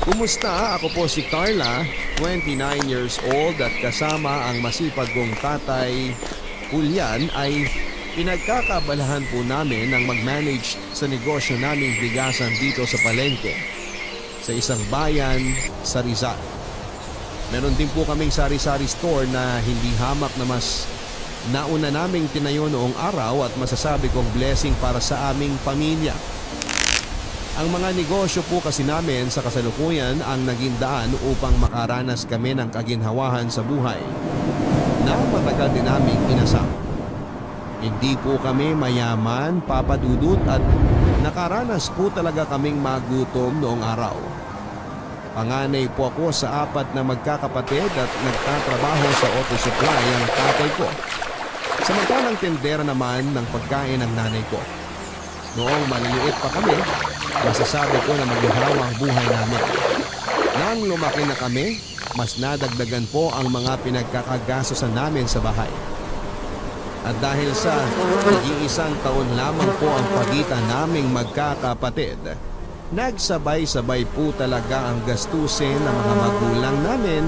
Kumusta? Ako po si Carla, 29 years old at kasama ang masipag kong tatay Julian ay pinagkakabalahan po namin ng mag-manage sa negosyo naming bigasan dito sa palengke sa isang bayan sa Rizal. Meron din po kaming sari-sari store na hindi hamak na mas nauna naming tinayo noong araw at masasabi kong blessing para sa aming pamilya. Ang mga negosyo po kasi namin sa kasalukuyan ang naging daan upang makaranas kami ng kaginhawahan sa buhay na matagal din naming inasam. Hindi po kami mayaman, papadudot at nakaranas po talaga kaming magutom noong araw. Panganay po ako sa 4 na magkakapatid at nagtatrabaho sa auto supply ang tatay ko. Samantalang tendera naman ng pagkain ng nanay ko. Noong maliliit pa kami, masasabi ko na maginhawa ang buhay namin. Nang lumaki na kami, mas nadagdagan po ang mga pinagkakagastosan namin sa bahay. At dahil sa nag-iisang taon lamang po ang pagitan naming magkakapatid, nagsabay-sabay po talaga ang gastusin ng mga magulang namin,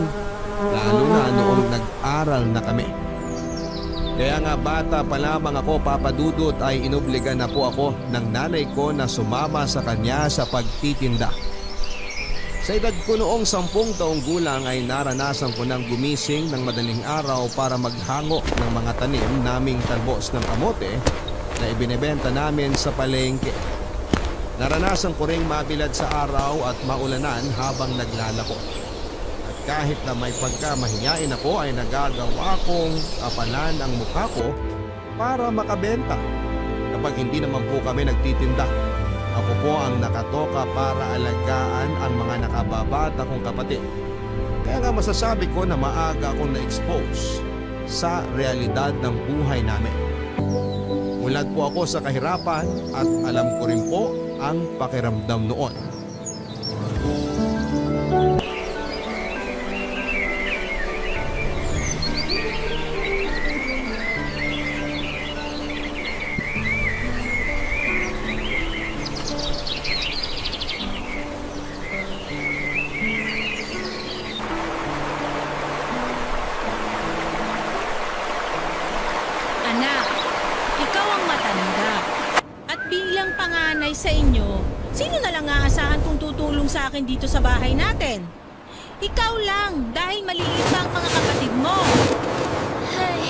lalo na noong nag-aral na kami. Kaya nga bata pa lamang ako, papadudot, ay inobliga na po ako ng nanay ko na sumama sa kanya sa pagtitinda. Sa edad ko noong 10 taong gulang ay naranasan ko ng gumising ng madaling araw para maghango ng mga tanim naming talbos ng kamote na ibinebenta namin sa palengke. Naranasan ko ring mabilad sa araw at maulanan habang naglalako. At kahit na may pagkamahiyain ako ay nagagawa kong kapalan ang mukha ko para makabenta. Kapag hindi naman po kami nagtitinda, ako po ang nakatoka para alagaan ang mga nakababata kong kapatid. Kaya nga masasabi ko na maaga akong na-expose sa realidad ng buhay namin. Mulat po ako sa kahirapan at alam ko rin po ang pakiramdam noon. Anak, ikaw ang matanda. At bilang panganay sa inyo, sino na lang aasahan kung tutulong sa akin dito sa bahay natin? Ikaw lang, dahil maliit pa ang mga kapatid mo. Ay.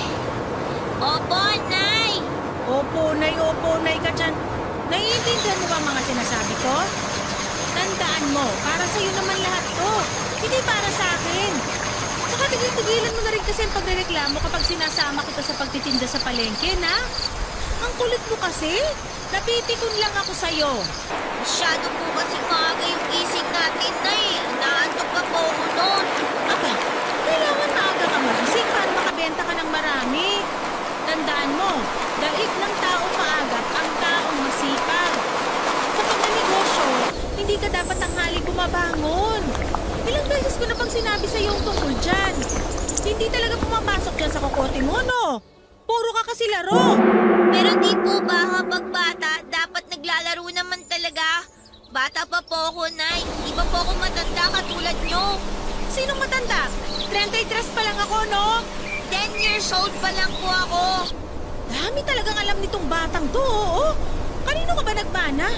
Opo, Nay! Opo, nay ka dyan. Naiintindihan mo ba ang mga sinasabi ko? Tandaan mo, para sa'yo naman lahat to. Hindi para sa akin. Saka tigil-tigilan mo na rin kasi ang pagrereklamo kapag sinasama kita sa pagtitinda sa palengke, na? Ang kulit mo kasi. Napipikon lang ako sa'yo. Masyado po kasi maaga yung gising natin, Nay. Naantok pa po ako noon. Aba, kailangan maaga ka magising para makabenta ka ng marami. Tandaan mo, daig ng taong maagap ang taong masipag. Sa pagnanegosyo, hindi ka dapat tanghali bumabangon. Ilang beses ko na bang sinabi sa iyo tungkol dyan? Hindi talaga pumapasok dyan sa kokote mo, no? Puro ka kasi laro. Pero di po ba habang bata, dapat naglalaro naman talaga? Bata pa po ako, Nay. Di ba po ako matanda katulad nyo? Sinong matanda? 33 pa lang ako, no? 10 years old pa lang po ako. Dami talagang alam nitong batang to, oo. Kanino ka ba nagmana?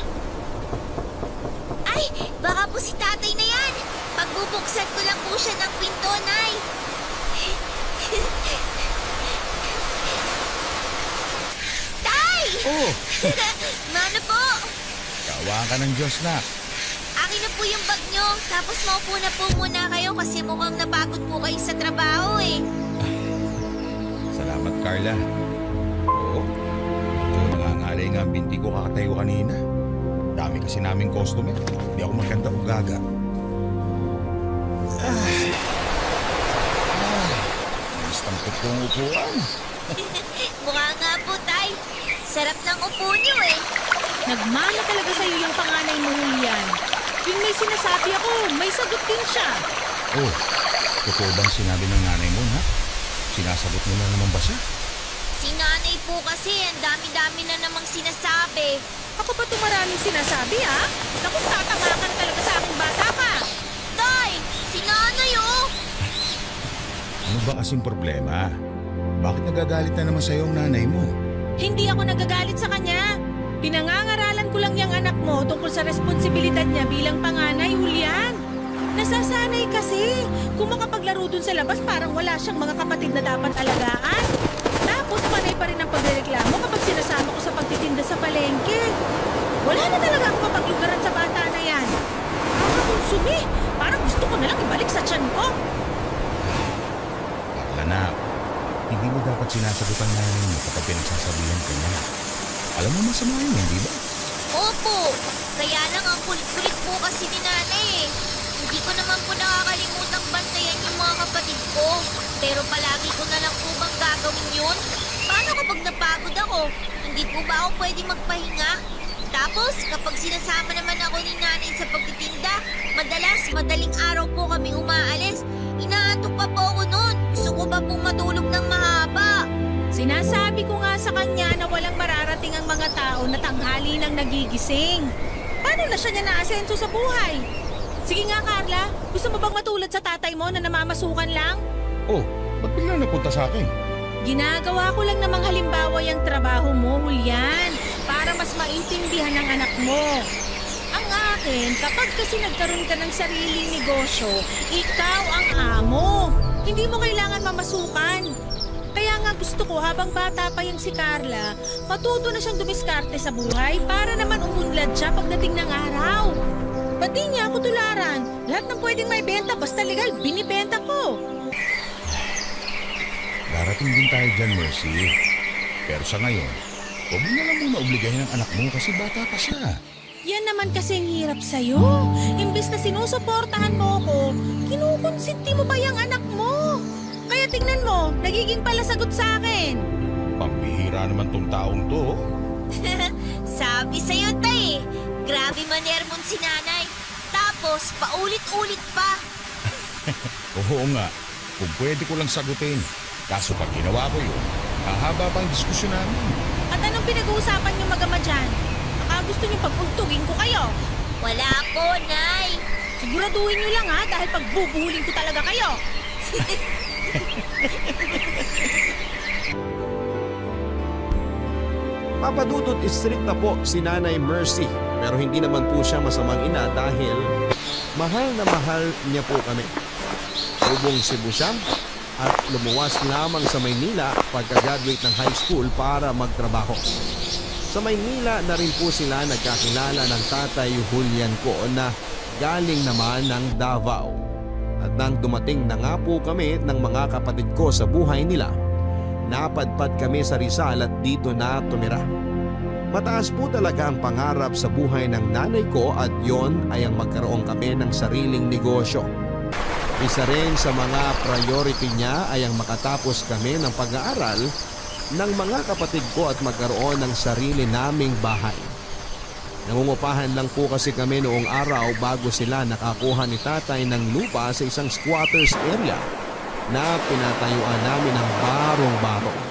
Ay, baka po si tatay na yan. Pagbubuksan ko lang po siya ng pinto, Nay. Tay! Oh, Mano po? kawa ka ng Diyos na. Akin na po yung bag nyo. Tapos maupo na po muna kayo kasi mukhang napagod po kayo sa trabaho eh. Salamat, Carla. Oo, medyo nangangalay nga ang binti ko kakatayo kanina. Dami kasi naming customer. Hindi ako maganda o gaga. Nastampot ko ang upuan. Mukha nga po, Tay. Sarap ng upo nyo eh. Nagmana talaga sa'yo yung panganay mo, Julian. Yung may sinasabi ako, may sagot din siya. Oh, totoo bang sinabi ng nanay mo, ha? Sinasagot mo na naman ba siya? Si nanay po kasi, ang dami-dami na namang sinasabi. Ako pa maraming sinasabi, ha? Naku, tatama ka na talaga sa aking bata ka. ba kasing problema? Bakit nagagalit na naman sa'yo ang nanay mo? Hindi ako nagagalit sa kanya. Pinangangaralan ko lang yung anak mo tungkol sa responsibilidad niya bilang panganay, Julian. Nasasanay kasi. Kung makapaglaro dun sa labas, parang wala siyang mga kapatid na dapat alagaan. Tapos panay pa rin ang pagreklamo kapag sinasama ko sa pagtitinda sa palengke. Wala na talaga ako mapaglugaran sa bata na yan. Nakakonsumi. Parang gusto ko na lang ibalik sa tiyan ko. Anak, hindi mo dapat sinasagot ang nanay mo kapag pinagsasabihan ka niya. Alam mo masama yun, hindi ba? Opo, kaya lang ang kulit-kulit po kasi ni nanay eh. Hindi ko naman po nakakalimutang bantayan yung mga kapatid ko. Pero palagi ko na lang po bang gagawin yun? Paano kapag napagod ako? Hindi po ba ako pwede magpahinga? Tapos, kapag sinasama naman ako ni nanay sa pagtitinda, madalas madaling araw po kami umaalis. Inaantok pa po ako noon. Gusto ko pa pong matulog ng mahaba. Sinasabi ko nga sa kanya na walang mararating ang mga tao na tanghali nang nagigising. Paano na siya niya naasenso sa buhay? Sige nga, Carla. Gusto mo bang matulad sa tatay mo na namamasukan lang? Oh, ba't bigla napunta sa akin? Ginagawa ko lang namang halimbawa yung trabaho mo, Julian, para mas maintindihan ng anak mo. Ang akin, kapag kasi nagkaroon ka ng sariling negosyo, ikaw ang amo. Hindi mo kailangan mamasukan. Kaya nga gusto ko habang bata pa yung si Carla, matuto na siyang dumiskarte sa buhay para naman umunlad siya pagdating ng araw. Ba't di niya ako tularan? Lahat ng pwedeng may benta basta legal, binibenta ko. Darating din tayo dyan, Mercy. Pero sa ngayon, huwag mo na lang muna obligahin ang anak mo kasi bata pa siya. Yan naman kasi ang hirap sa'yo. Imbis na sinusuportahan mo ko, kinukonsinti mo pa yung anak mo. Kaya tingnan mo, nagiging palasagot sa akin. Pambihira naman tong taong to. Sabi sa'yo, tay. Grabe maner mo si nanay. Tapos, paulit-ulit pa. Oo nga, kung pwede ko lang sagutin. Kaso pag ginawa ko yun, hahaba pang diskusyon namin. At anong pinag-uusapan niyo mag-ama dyan? Baka gusto niyo pagpuntugin ko kayo. Wala po, nay. Siguraduhin niyo lang ha, dahil pagbubuhuling ko talaga kayo. Papadudot istrikta po si Nanay Mercy, pero hindi naman po siya masamang ina dahil mahal na mahal niya po kami. Subong Cebu siya at lumuwas lamang sa Maynila pagka-graduate ng high school para magtrabaho. Sa Maynila na rin po sila nagkakilala ng tatay Julian ko na galing naman ng Davao. At nang dumating na nga po kami ng mga kapatid ko sa buhay nila, napadpad kami sa Rizal at dito na tumira. Mataas po talaga ang pangarap sa buhay ng nanay ko at yon ay ang magkaroon kami ng sariling negosyo. Isa rin sa mga priority niya ay ang makatapos kami ng pag-aaral ng mga kapatid ko at magkaroon ng sarili naming bahay. Nangungupahan lang po kasi kami noong araw bago sila nakakuha ni tatay ng lupa sa isang squatters area na pinatayuan namin ng barong-barong.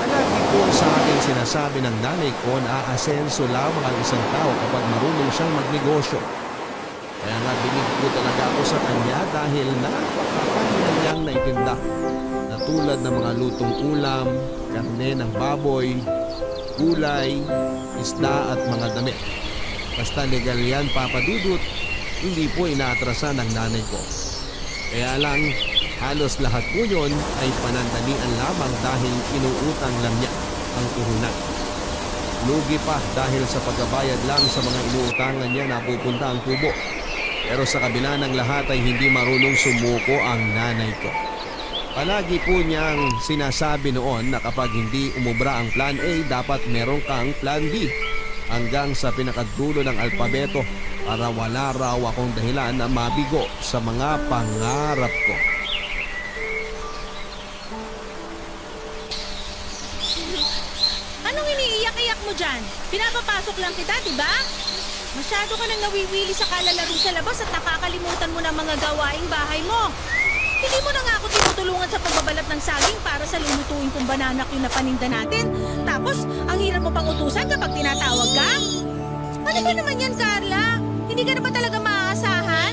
Palagi po sa akin sinasabi ng nanay ko na aasenso lamang ang isang tao kapag marunong siyang magnegosyo. Kaya nga binig ko talaga ako sa kanya dahil napakakahina niyang naitinda na tulad ng mga lutong ulam, karne ng baboy, gulay, isda at mga damit. Basta legal yan, papadudot, hindi po inaatrasan ng nanay ko. Kaya lang, halos lahat po yun ay panandalian lamang dahil inuutang lang niya ang puhunan. Lugi pa dahil sa pagbabayad lang sa mga inuutangan niya na pupunta ang tubo. Pero sa kabila ng lahat ay hindi marunong sumuko ang nanay ko. Palagi po niyang sinasabi noon na kapag hindi umubra ang plan A, dapat meron kang plan B. Hanggang sa pinakadulo ng alpabeto para wala raw akong dahilan na mabigo sa mga pangarap ko. Anong iniiyak-iyak mo dyan? Pinapapasok lang kita, di ba? Masyado ka nang nawiwili sa kalalaro sa labas at nakakalimutan mo ng mga gawaing bahay mo. Hindi mo na nga ako tinutulungan sa pagbabalat ng saging para sa lulutuin kong bananak yung napaninda natin. Tapos, ang hirap mo pang utusan kapag tinatawag ka? Ano ba naman yan, Carla? Hindi ka na ba talaga maaasahan?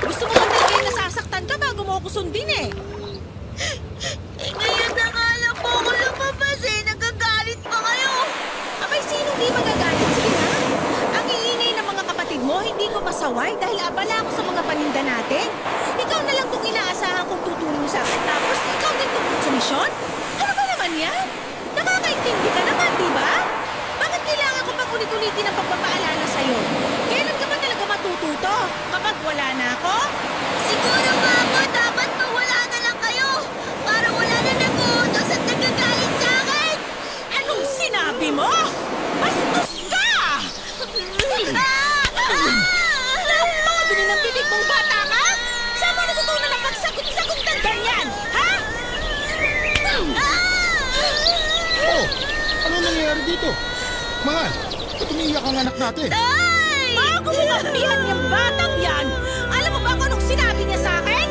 Gusto mo ba talaga yung nasasaktan ka bago mo ako sundin eh? Ngayon na nga lang po ako lumabas eh. Nagagalit pa kayo. Abay, sino di magagalit? Sige na. Ang iingay ng mga kapatid mo, hindi ko masaway dahil abala ako sa mga paninda natin. Ikaw na lang itong inaasahan kong tutulong sa akin. Tapos ikaw din tungkol sa misyon? Ano ba naman yan? Nakakaintindi ka naman, di ba? Bakit kailangan ko pang ulit-ulitin ang pagpapaalala sa'yo? Kailan ka ba talaga matututo? Kapag wala na ako? Siguro nga po dapat mawala na lang kayo. Para wala na nag-uutos at nagagalit sa akin. Anong sinabi mo? Bastos ka! Napakagaling ng bibig mong bata ka? Saan mo natutunan ang pagsagot-sagot ng ganyan? Ha? Oh, ano nangyayari dito? Mahal, ba't umiiyak ang anak natin? Bago mo kampihan yung batang yan, alam mo ba kung anong sinabi niya sa akin?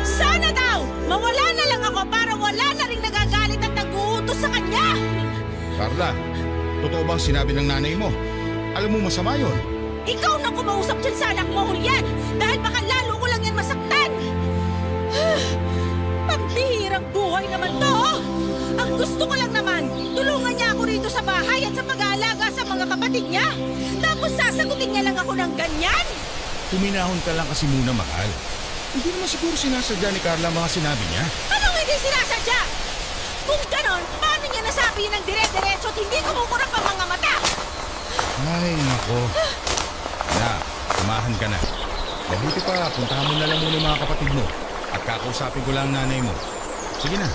Sana daw, mawala na lang ako para wala na rin nagagalit at nag-uutos sa kanya! Carla, totoo bang sinabi ng nanay mo? Alam mo masama yun. Ikaw na kumausap dyan sa anak mo, Julian! Dahil baka lalo ko lang yan masaktan! Pambihirang buhay naman to! Oh. Ang gusto ko lang naman, tulungan niya ako rito sa bahay at sa pag-aalaga sa mga kapatid niya. Tapos sasagutin niya lang ako ng ganyan? Kuminahon ka lang kasi muna, mahal. Hindi naman siguro sinasadya ni Carla ang mga sinabi niya. Anong hindi sinasadya? Kung ganon, paano niya nasabi yun ng dire-diretso at hindi kumukurap ang mga mata? Ay, nako. Na, kumahan ka na. Mabuti pa, puntahan mo na lang muna yung mga kapatid mo. At kakausapin ko lang ang nanay mo. Sige na.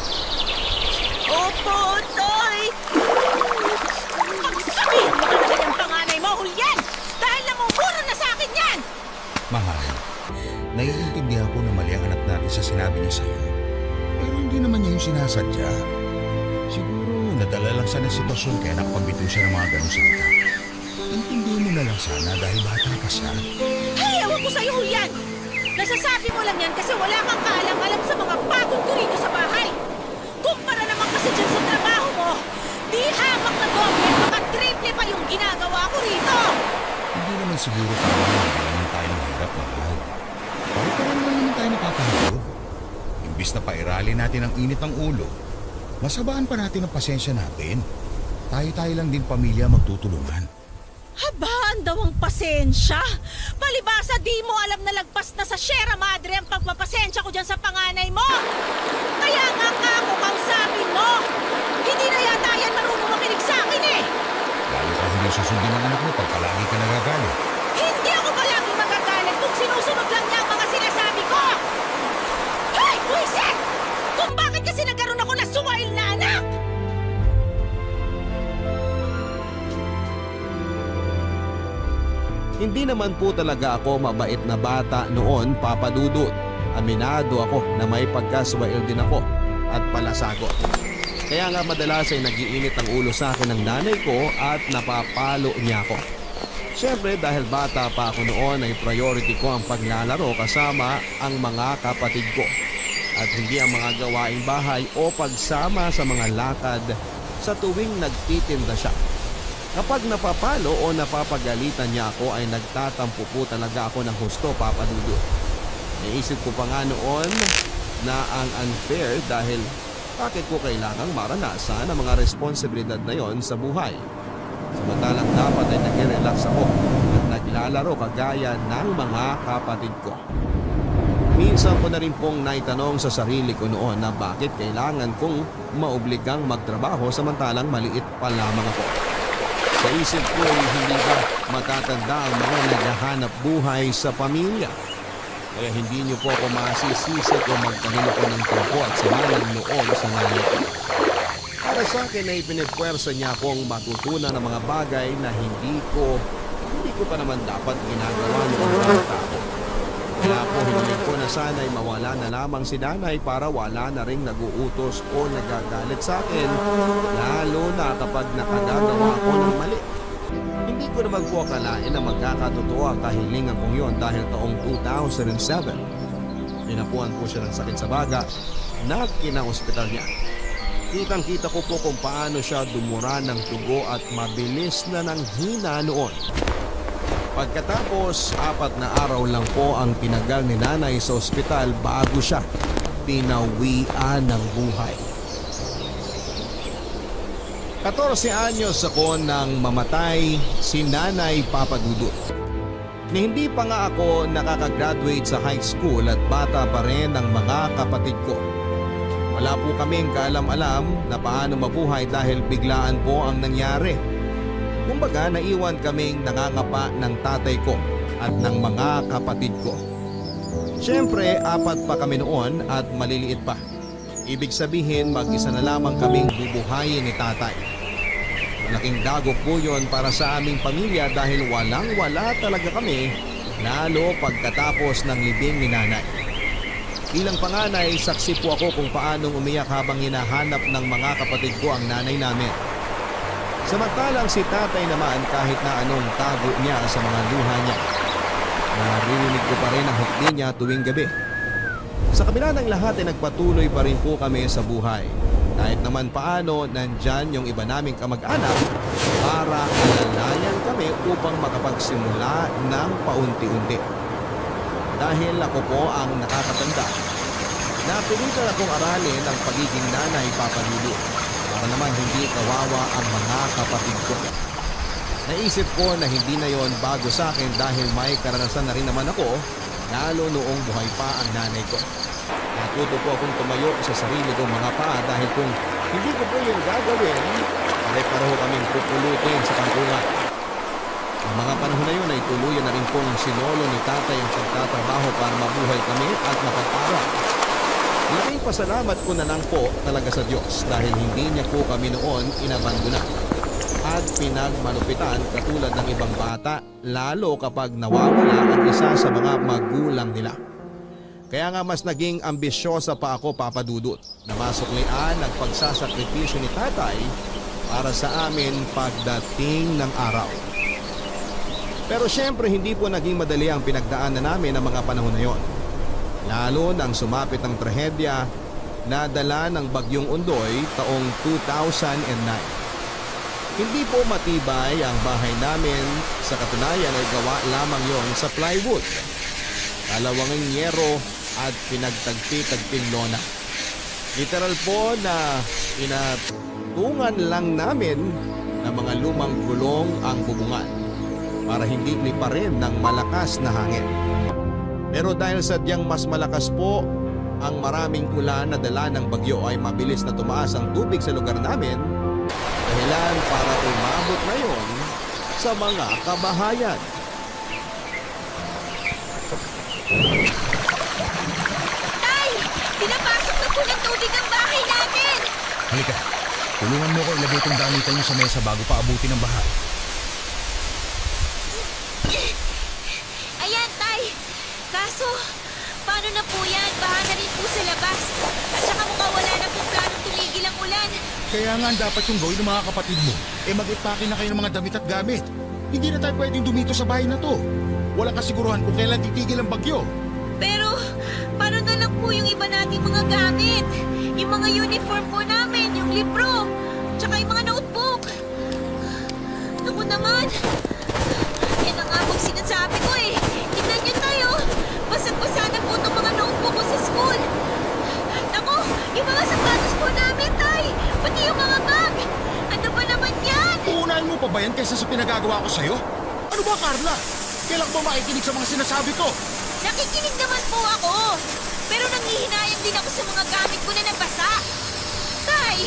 Opo, Toy. Pagsabihin mo talaga yung panganay mo, Julian! Dahil namumuro na sa akin yan! Mahal, naiintindihan ko na mali ang anak natin sa sinabi niya sa'yo. Pero hindi naman niya yung sinasadya. Siguro nadala lang siya ng sitwasyon kaya nakapagbito siya ng mga ganong salita. Intindihin mo na lang sana dahil bata pa siya. Ay, ewan ko sa'yo, Julian! Nasasabi mo lang yan kasi wala kang kaalam-alam sa mga pagod ko rito sa bahay. Kumpara naman kasi dyan sa trabaho mo, di hamak na doble, baka triple pa yung ginagawa ko rito. Hindi naman siguro tayo na naman tayo ng hirap, mahal. Pare-pareho naman tayo nakakahirap. Imbis na pairali natin ang init ng ulo, masabaan pa natin ang pasensya natin. Tayo-tayo lang din pamilya magtutulungan. Habaan daw ang pasensya? Palibasa di mo alam na lagpas na sa Sierra Madre ang pagpapasensya ko dyan sa panganay mo. Kaya nga ka ako kausapin mo. Hindi na yata yan marunong makinig sa akin eh. Lalo ka hindi susundin ng anak mo pag palagi ka nagagalit. Hindi ako palagi magagalit kung sinusunod lang niya ang mga sinasabi ko. Hey, buwisit! Kung bakit kasi nagkaroon ako ng suwail na anak? Hindi naman po talaga ako mabait na bata noon, Papa Dudut. Aminado ako na may pagkaswail din ako at palasagot. Kaya nga madalas ay nagiinit ang ulo sa akin ng nanay ko at napapalo niya ako. Siyempre dahil bata pa ako noon ay priority ko ang paglalaro kasama ang mga kapatid ko. At hindi ang mga gawaing bahay o pagsama sa mga lakad sa tuwing nagtitinda siya. Kapag napapalo o napapagalitan niya ako ay nagtatampo po talaga ako ng husto, Papa Dudut. Naisip ko pa nga noon na ang unfair dahil bakit ko kailangang maranasan ang mga responsibilidad na yon sa buhay. Samantalang dapat ay nag-relax ako at naglalaro kagaya ng mga kapatid ko. Minsan ko na rin pong naitanong sa sarili ko noon na bakit kailangan kong maobligang magtrabaho samantalang maliit pa lamang ako. Sa isip ko ay hindi ba matatanda ang mga naghahanap buhay sa pamilya. Kaya hindi niyo po ako masisisi kung magtanim ako ng tempo at samalang noon sa nanay ko. Para sa akin ay pinagpuwersa niya akong matutunan ng mga bagay na hindi ko pa naman dapat ginagawa noong bata ako. Kaya po hiniling ko na sana'y mawala na lamang si nanay para wala na ring naguutos o nagagalit sa akin, lalo na kapag nakagagawa ako ng mali. Hindi ko naman po akalain na magkakatotoo ang kahilingan kong yon dahil taong 2007. Pinapuan po siya ng sakit sa baga na kinaospital niya. Kitang-kita ko po kung paano siya dumura ng dugo at mabilis na ng hina noon. Pagkatapos, 4 na araw lang po ang tinagal ni nanay sa ospital bago siya pinawian ng buhay. 14 anyos ako nang mamatay si Nanay Papa Dudut. Ni hindi pa nga ako nakakagraduate sa high school at bata pa rin ang mga kapatid ko. Wala po kaming kaalam-alam na paano mabuhay dahil biglaan po ang nangyari. Kumbaga naiwan kaming nangangapa ng tatay ko at ng mga kapatid ko. Siyempre, 4 pa kami noon at maliliit pa. Ibig sabihin mag-isa na lamang kaming bubuhayin ni tatay. Malaking dagok po yun para sa aming pamilya dahil walang-wala talaga kami, lalo pagkatapos ng libing ni nanay. Bilang panganay, saksi po ako kung paanong umiyak habang hinahanap ng mga kapatid ko ang nanay namin. Samantalang si tatay naman kahit na anong tago niya sa mga luha niya. Naririnig ko pa rin ang hukli niya tuwing gabi. Sa kabila ng lahat ay nagpatuloy pa rin po kami sa buhay. Kahit naman paano nandyan yung iba naming kamag-anak para alalayan kami upang makapagsimula ng paunti-unti. Dahil ako po ang nakakatanda, napilitan akong aralin ang pagiging nanay Papa Dudut para naman hindi kawawa ang mga kapatid ko. Naisip ko na hindi na yon bago sa akin dahil may karanasan na rin naman ako, lalo noong buhay pa ang nanay ko. Natuto po akong tumayo sa sarili kong mga paa dahil kung hindi ko po yung gagawin, ay pareho kaming pupulutin sa kangkungan. Ang mga panahon na yun ay tuluyan na rin pong sinolo ni tatay ang pagtatrabaho para mabuhay kami at mapag-aral. Malaking pasalamat ko na lang po talaga sa Diyos dahil hindi niya po kami noon inabandona at pinagmalupitan katulad ng ibang bata, lalo kapag nawawala ang isa sa mga magulang nila. Kaya nga mas naging ambisyosa pa ako, Papa Dudut, na masuklian ang pagsasakripisyo ni tatay para sa amin pagdating ng araw. Pero syempre hindi po naging madali ang pinagdaanan namin ng mga panahon na yon. Lalo nang sumapit ang trahedya na dala ng Bagyong Ondoy taong 2009. Hindi po matibay ang bahay namin, sa katunayan ay gawa lamang yon sa plywood, kalawanging yero at pinagtagpi-tagping lona. Literal po na inatungan lang namin ng mga lumang gulong ang bubungan para hindi liparin ng malakas na hangin. Pero dahil sadyang mas malakas po ang maraming ulan na dala ng bagyo ay mabilis na tumaas ang tubig sa lugar namin, dahilan para umabot na yon sa mga kabahayan. Tay! Pinapasok na po ng tubig ang bahay namin! Halika, tulungan mo ko ilagay itong damitan niyo sa mesa bago pa abutin ng baha. Ayan, Tay! Kaso, paano na po yan? Baha na rin po sa labas. At saka mukhang wala na po planong tumigil ang ulan. Kaya nga dapat yung gawin ng mga kapatid mo, mag-ipake na kayo ng mga damit at gamit. Hindi na tayo pwedeng dumito sa bahay na to. Walang kasiguruhan kung kailan titigil ang bagyo. Pero, paano na lang po yung iba nating mga gamit? Yung mga uniform po namin, yung libro, tsaka yung mga notebook. Naku naman! Yan ang nga pong sinasabi ko eh. Tignan nyo tayo. Basag-basa na po itong mga notebook ko sa school. Naku, yung mga sapatos po namin, Tay. Pati yung mga bag. Ano ba naman yan? Uunahin mo pa ba yan kaysa sa pinagagawa ko sa'yo? Ano ba, Carla? Kailan ba makikinig sa mga sinasabi ko? Nakikinig naman po ako. Pero nangihinayang din ako sa mga gamit ko na nabasa. Tay,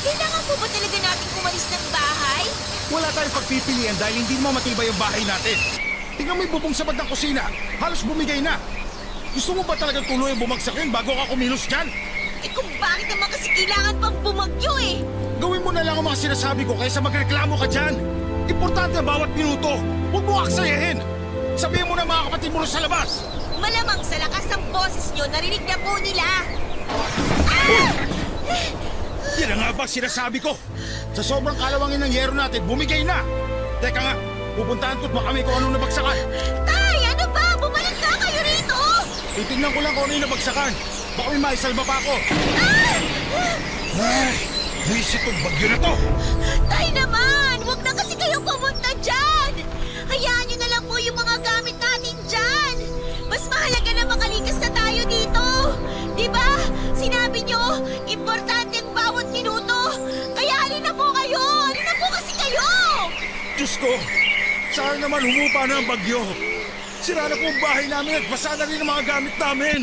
kailangan po ba talaga natin kumalis ng bahay? Wala tayong pagpipilian dahil hindi naman matibay ang bahay natin. Tingnan mo yung bubong sa ng kusina. Halos bumigay na. Gusto mo ba talagang tuluyang bumagsak yun bago ka kumilos dyan? Eh kung bakit naman kasi kailangan pang bumagyo eh? Gawin mo na lang ang mga sinasabi ko kaysa magreklamo ka dyan. Importante ang bawat minuto. Huwag mo aksayahin. Sabihin mo na mga kapatid mo sa labas. Malamang sa lakas ng boses nyo, narinig na po nila. Ah! Yan ang nga ba sinasabi ko? Sa sobrang kalawangin ng yero natin, bumigay na. Teka nga, pupuntahan ko't baka may kung anong nabagsakan. Tay, ano ba? Bumalik na kayo rito! Titignan ko lang kung ano yung nabagsakan. Baka may maisalba pa ako. Ah! Ay, buwisit tong bagyo na to. Tay naman! Huwag na kasi kayong pumunta dyan! Hayaan nyo na lang po yung mga gamit natin dyan! Mas mahalaga na makalikas na tayo dito! Di ba? Sinabi nyo, importante ang bawat minuto. Kaya halina po kayo! Halina po kasi kayo! Diyos ko! Saan naman humupa na ang bagyo? Sira na po ang bahay namin at basa na rin ang mga gamit namin.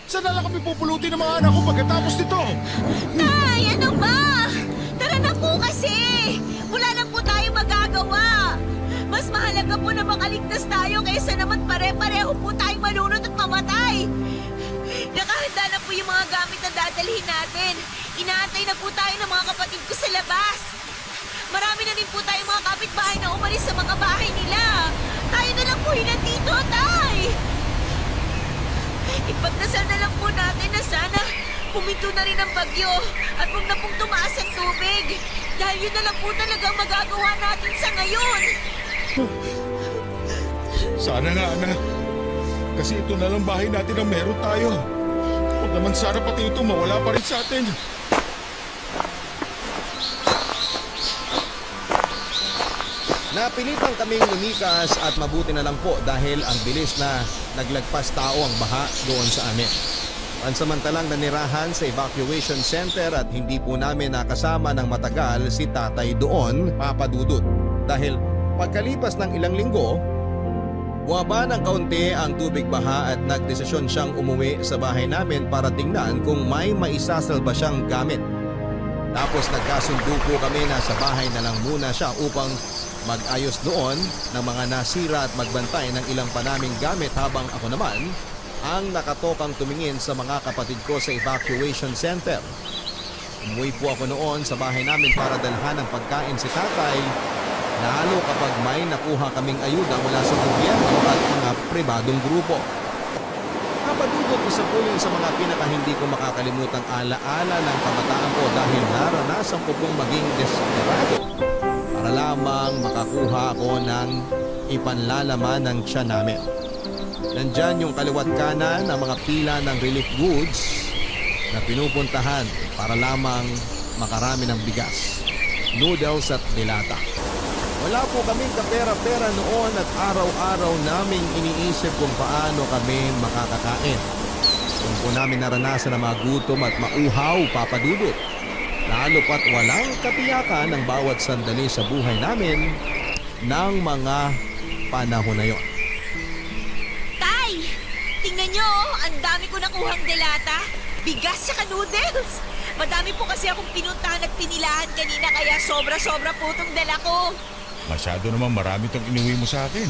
Saan na lang kami pupulutin ng mga anak ko pagkatapos nito? Tay, ano ba? Tara na po kasi! Wala na po tayo magagawa. Mas mahalaga po na makaligtas tayo kaysa naman pare-pareho po tayong malunod at mamatay. Nakahanda na po yung mga gamit na dadalhin natin. Inaantay na po tayo ng mga kapatid ko sa labas. Marami na rin po tayong mga kapitbahay na umalis sa mga bahay nila. Tayo na lang po hinandito, Tay! Ipagdasal na lang po natin na sana puminto na rin ang bagyo at huwag na pong tumaas ang tubig. Dahil yun na lang po talaga ang magagawa natin sa ngayon. Sana nga, anak. Kasi ito na lang bahay natin ang meron tayo. Huwag naman sana pati ito mawala pa rin sa atin. Napilitan kaming lumikas at mabuti na lang po dahil ang bilis na naglagpas tao ang baha doon sa amin. Pansamantalang nanirahan sa evacuation center at hindi po namin nakasama ng matagal si tatay doon, Papa Dudut. Dahil pagkalipas ng ilang linggo, buwaba ng kaunti ang tubig baha at nagdesisyon siyang umuwi sa bahay namin para tingnan kung may maisasalba siyang gamit. Tapos nagkasundo po kami na sa bahay na lang muna siya upang mag-ayos doon ng mga nasira at magbantay ng ilang pa naming gamit habang ako naman ang nakatokang tumingin sa mga kapatid ko sa evacuation center. Umuwi po ako noon sa bahay namin para dalhan ng pagkain si tatay, lalo kapag may nakuha kaming ayuda mula sa gobyerno at mga pribadong grupo. Kapadudot isa po yun sa mga pinaka-hindi ko makakalimutang alaala ng kabataan ko dahil naranasan ko pong maging desperado para lamang makakuha ako ng ipanlalaman ng tiyan namin. Nandyan yung kaliwat kanan ng mga pila ng relief goods na pinupuntahan para lamang makarami ng bigas, noodles at dilata. Wala po kaming kapera-pera noon at araw-araw naming iniisip kung paano kami makakakain. Kung po namin naranasan ang mga gutom at mauhaw, papadudot. Lalo pat walang katiyakan ng bawat sandali sa buhay namin ng mga panahon na yon. Tay! Tingnan nyo, ang dami ko nakuhang delata. Bigas tsaka noodles. Madami po kasi akong pinuntahan at pinilahan kanina kaya sobra-sobra po itong dala ko. Masyado naman marami itong inuwi mo sa akin.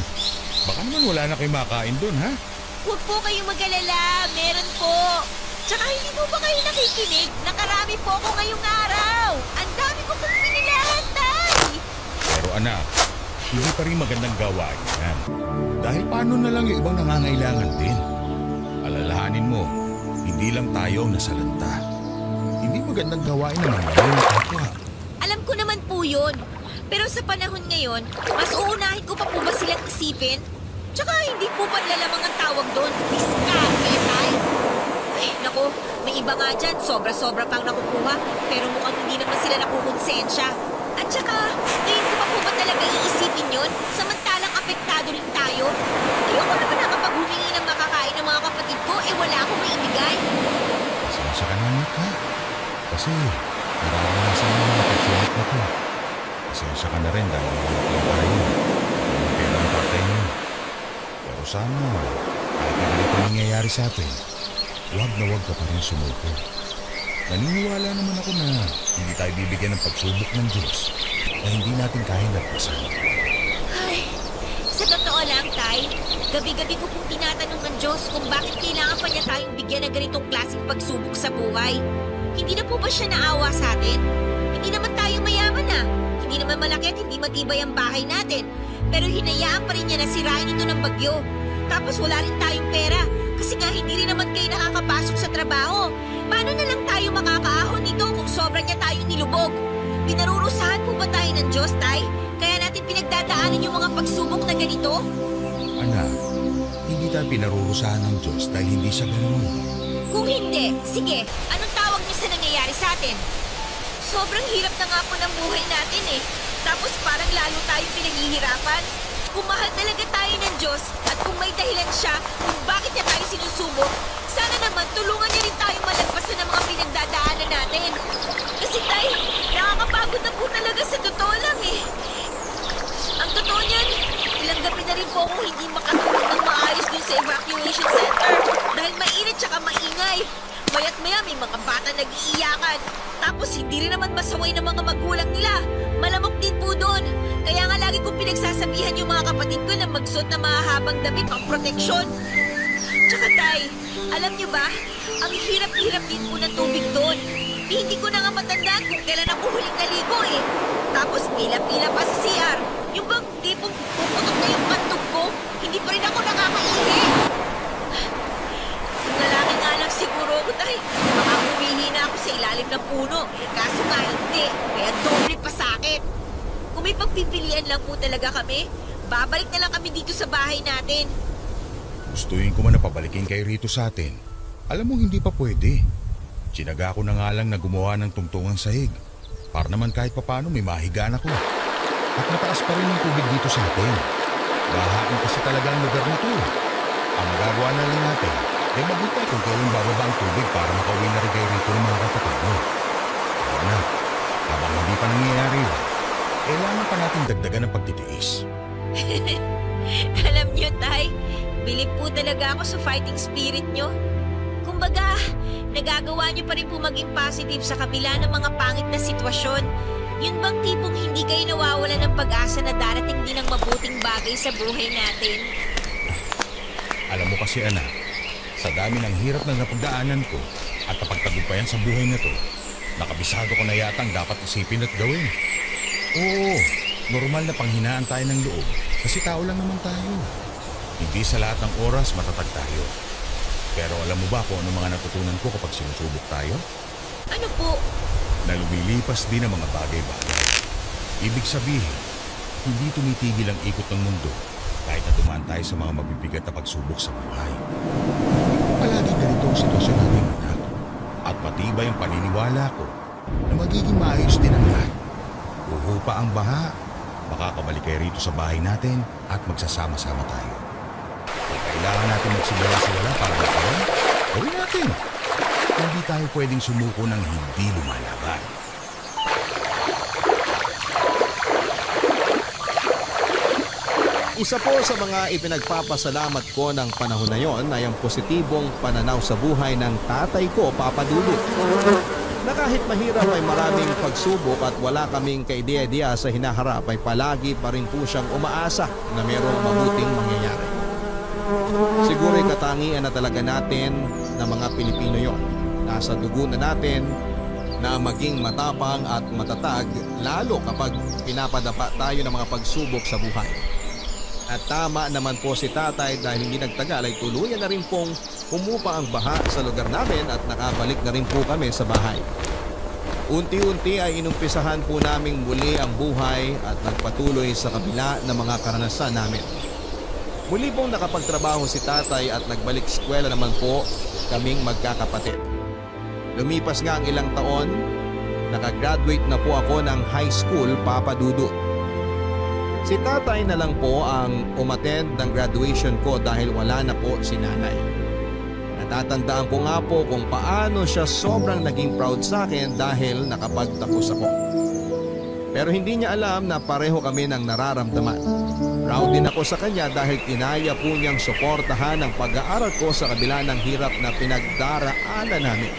Baka naman wala na kayo makain doon, ha? Huwag po kayong mag-alala, meron po. Tsaka hindi po ba kayo nakikinig? Nakarami po ako ngayong araw. Ang dami ko pong pinilahan, Tay. Pero anak, hindi pa rin magandang gawain yan. Dahil paano na lang yung ibang nangangailangan din? Alalahanin mo, hindi lang tayo ang nasalanta. Hindi magandang gawain naman ng kapwa. Alam ko naman po yun. Pero sa panahon ngayon, mas uunahin ko pa po ba silang isipin? Tsaka hindi po panlalamang ang tawag doon. Diskarte, Tay. Ay, naku, may iba nga dyan. Sobra-sobra pang nakukuha. Pero mukhang hindi naman sila nakukonsensya. At tsaka, ngayon ko pa po ba talaga iisipin yun? Samantalang apektado rin tayo. Ayoko naman nakapag-humingi ng makakain ng mga kapatid ko, wala akong maibigay. Pasensya ka na, anak, ha? Kasi naranasan mo mga pagsulit na to. Pasensya ka na rin dahil yung bahay mo. Yung pera ng tatay mo. Pero sana, kahit na ganito nangyayari sa atin, huwag na huwag ka pa rin sumuko. Naniniwala naman ako na hindi tayo bibigyan ng pagsubok ng Diyos na hindi natin kayang lagpasan. Ay, sa totoo lang, Tay, gabi-gabi ko pong tinatanong ng Diyos kung bakit kailangan pa niya tayong bigyan ng ganitong klaseng pagsubok sa buhay. Hindi na po ba siya naawa sa atin? Hindi naman tayo mayaman na. Hindi naman malaki at hindi matibay ang bahay natin. Pero hinayaan pa rin niya na sirain ito ng bagyo. Tapos wala rin tayong pera kasi nga hindi rin naman kayo nakakapasok sa trabaho. Paano na lang tayo makakaahon nito kung sobra niya tayong nilubog? Pinarurusahan po ba tayo ng Diyos, Tay? Kaya natin pinagdadaanan yung mga pagsubok na ganito? Anak, hindi tayo pinarurusahan ng Diyos dahil hindi siya ganoon. Kung hindi, sige, anong tawag niyo sa nangyayari sa atin? Sobrang hirap na nga po ng buhay natin eh. Tapos parang lalo tayong pinaghihirapan. Kung mahal talaga tayo ng Diyos at kung may dahilan siya kung bakit niya tayo sinusubok, sana naman tulungan niya rin tayo malagpasan ng mga pinagdadaanan natin. Kasi tay, nakakapagod na po talaga sa totoo lang eh. Ang totoo niyan, ilang gabi na rin po akong hindi makatulog ng maayos dun sa evacuation center dahil mainit tsaka maingay. Maya't maya may mga bata nag-iiyakan. Tapos hindi rin naman masaway ng mga magulang nila. Malamok din po doon. Kaya nga lagi kong pinagsasabihan yung mga kapatid ko na magsuot ng mahahabang damit pang proteksyon. Tsaka tay, alam niyo ba, ang hirap-hirap din po ng tubig doon. Hindi ko na nga matandaan kung kailan ako huling naligo eh. Tapos pila-pila pa sa CR. Yung bang tipong puputok na yung pantog ko, hindi pa rin ako nakakaihi. Kung lalaki nga lang siguro ako tay, baka humihi na ako sa ilalim ng puno. Eh, kaso nga hindi, kaya doble pa sakit. Kung may pagpipilian lang po talaga kami, babalik na lang kami dito sa bahay natin. Gustuin ko man na pabalikin kay Rito sa atin. Alam mo, hindi pa pwede. Sinaga ko na nga lang na gumawa ng tungtungang sahig. Para naman kahit papano may mahigaan ako. At mataas pa rin ang tubig dito sa atin. Bahain kasi talaga ang lugar na to. Ang magagawa na lang natin ay maghintay kung kailan bababa ang tubig para makauwi na rin kay Rito ng mga kapatid mo. Kaya na, habang hindi pa nangyayari, kailangan pa natin dagdagan ng pagtitiis. Alam niyo, tay, bilib po talaga ako sa fighting spirit niyo. Kumbaga, nagagawa niyo pa rin po maging positive sa kabila ng mga pangit na sitwasyon. Yun bang tipong hindi kayo nawawalan ng pag-asa na darating din ang mabuting bagay sa buhay natin? Alam mo kasi anak, sa dami ng hirap na napagdaanan ko at napagtagumpayan sa buhay na to, nakabisado ko na yata ang dapat isipin at gawin. Oo, normal na panghinaan tayo ng loob kasi tao lang naman tayo. Hindi sa lahat ng oras matatag tayo. Pero alam mo ba kung ano mga natutunan ko kapag sinusubok tayo? Ano po? Na lumilipas din ang mga bagay-bagay. Ibig sabihin, hindi tumitigil ang ikot ng mundo kahit na dumaan tayo sa mga mabibigat na pagsubok sa buhay. Palagi ganito ang sitwasyon natin, anak. At matibay ang paniniwala ko na magiging maayos din ang lahat. Uhupa ang baha, makakabalik kayo rito sa bahay natin at magsasama-sama tayo. Kung kailangan natin magsimula sa wala para magkaroon, gawin natin. Hindi tayo pwedeng sumuko ng hindi lumalaban. Isa po sa mga ipinagpapasalamat ko ng panahon na yon ay ang positibong pananaw sa buhay ng tatay ko, Papa Dudut. Na kahit mahirap ay maraming pagsubok at wala kaming kaideya-deya sa hinaharap ay palagi pa rin po siyang umaasa na mayroong mabuting mangyayari. Siguro'y katangian na talaga natin na mga Pilipino yon. Nasa dugo na natin na maging matapang at matatag lalo kapag pinapadapa tayo ng mga pagsubok sa buhay. At tama naman po si tatay dahil hindi nagtagal ay tuluyan na rin pong umupa ang baha sa lugar namin at nakabalik na rin po kami sa bahay. Unti-unti ay inumpisahan po naming muli ang buhay at nagpatuloy sa kabila ng mga karanasan namin. Muli pong nakapagtrabaho si tatay at nagbalik eskwela naman po kaming magkakapatid. Lumipas nga ang ilang taon, nakagraduate na po ako ng high school, Papa Dudut. Si tatay na lang po ang umattend ng graduation ko dahil wala na po si nanay. Natatandaan ko nga po kung paano siya sobrang naging proud sa akin dahil nakapagtapos ako. Pero hindi niya alam na pareho kami ng nararamdaman. Proud din ako sa kanya dahil tinaya po niyang suportahan ang pag-aaral ko sa kabila ng hirap na pinagdaraanan namin.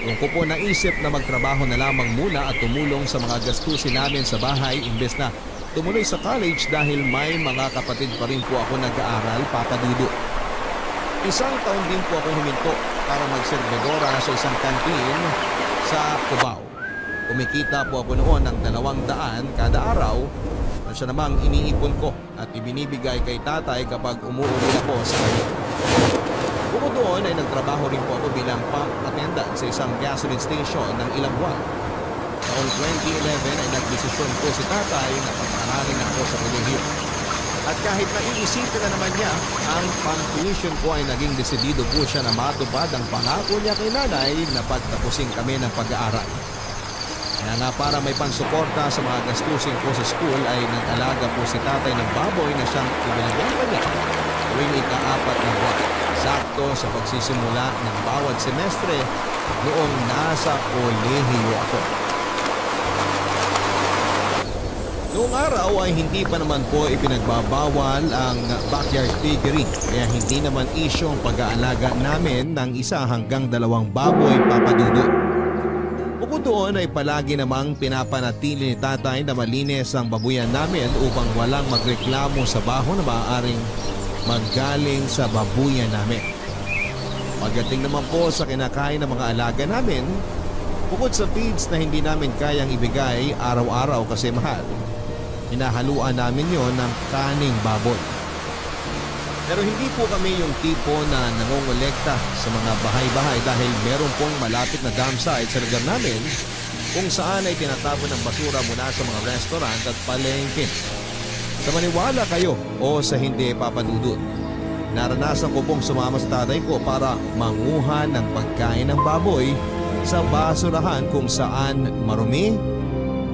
Doon ko po naisip na magtrabaho na lamang muna at tumulong sa mga gastusin namin sa bahay imbes na tumuloy sa college dahil may mga kapatid pa rin po ako nag-aaral, Papa Dudut. Isang taon din po ako huminto para magserbedora sa isang kantin sa Cubao. Kumikita po ako noon ng 200 kada araw na siya namang iniipon ko at ibinibigay kay tatay kapag umuwi ako sa kanya. Bukod doon ay nagtrabaho rin po ako bilang pump attendant sa isang gasoline station ng ilang buwan. Taong 2011 ay nagdesisyon po si tatay na pag-aralin ako sa kolehiyo. At kahit naiisipin na naman niya, ang pang-tuition ko ay naging desidido po siya na matupad ang pangako niya kay nanay na pagtapusin kami ng pag-aaral. Kaya nga para may pansuporta sa mga gastusin ko sa school ay nag-alaga po si tatay ng baboy na siyang ibinibenta niya tuwing ika-4 na buwan. Sakto sa pagsisimula ng bawat semestre noong nasa kolehiyo ako. Noong araw ay hindi pa naman po ipinagbabawal ang backyard piggery kaya hindi naman isyo ang pag-aalaga namin ng 1 hanggang 2 baboy papadudot. Bukod doon ay palagi namang pinapanatili ni tatay na malinis ang babuyan namin upang walang magreklamo sa baho na maaaring maggaling sa babuyan namin. Pagdating naman po sa kinakain ng mga alaga namin, bukod sa feeds na hindi namin kayang ibigay araw-araw kasi mahal, hinahaluan namin yon ng kaning baboy. Pero hindi po kami yung tipo na nangongolekta sa mga bahay-bahay dahil meron pong malapit na dam site sa lugar namin kung saan ay tinatapon ng basura mula sa mga restaurant at palengke. Sa maniwala kayo o sa hindi papadudot, naranasan ko pong sumama sa tatay ko para manguha ng pagkain ng baboy sa basurahan kung saan marumi,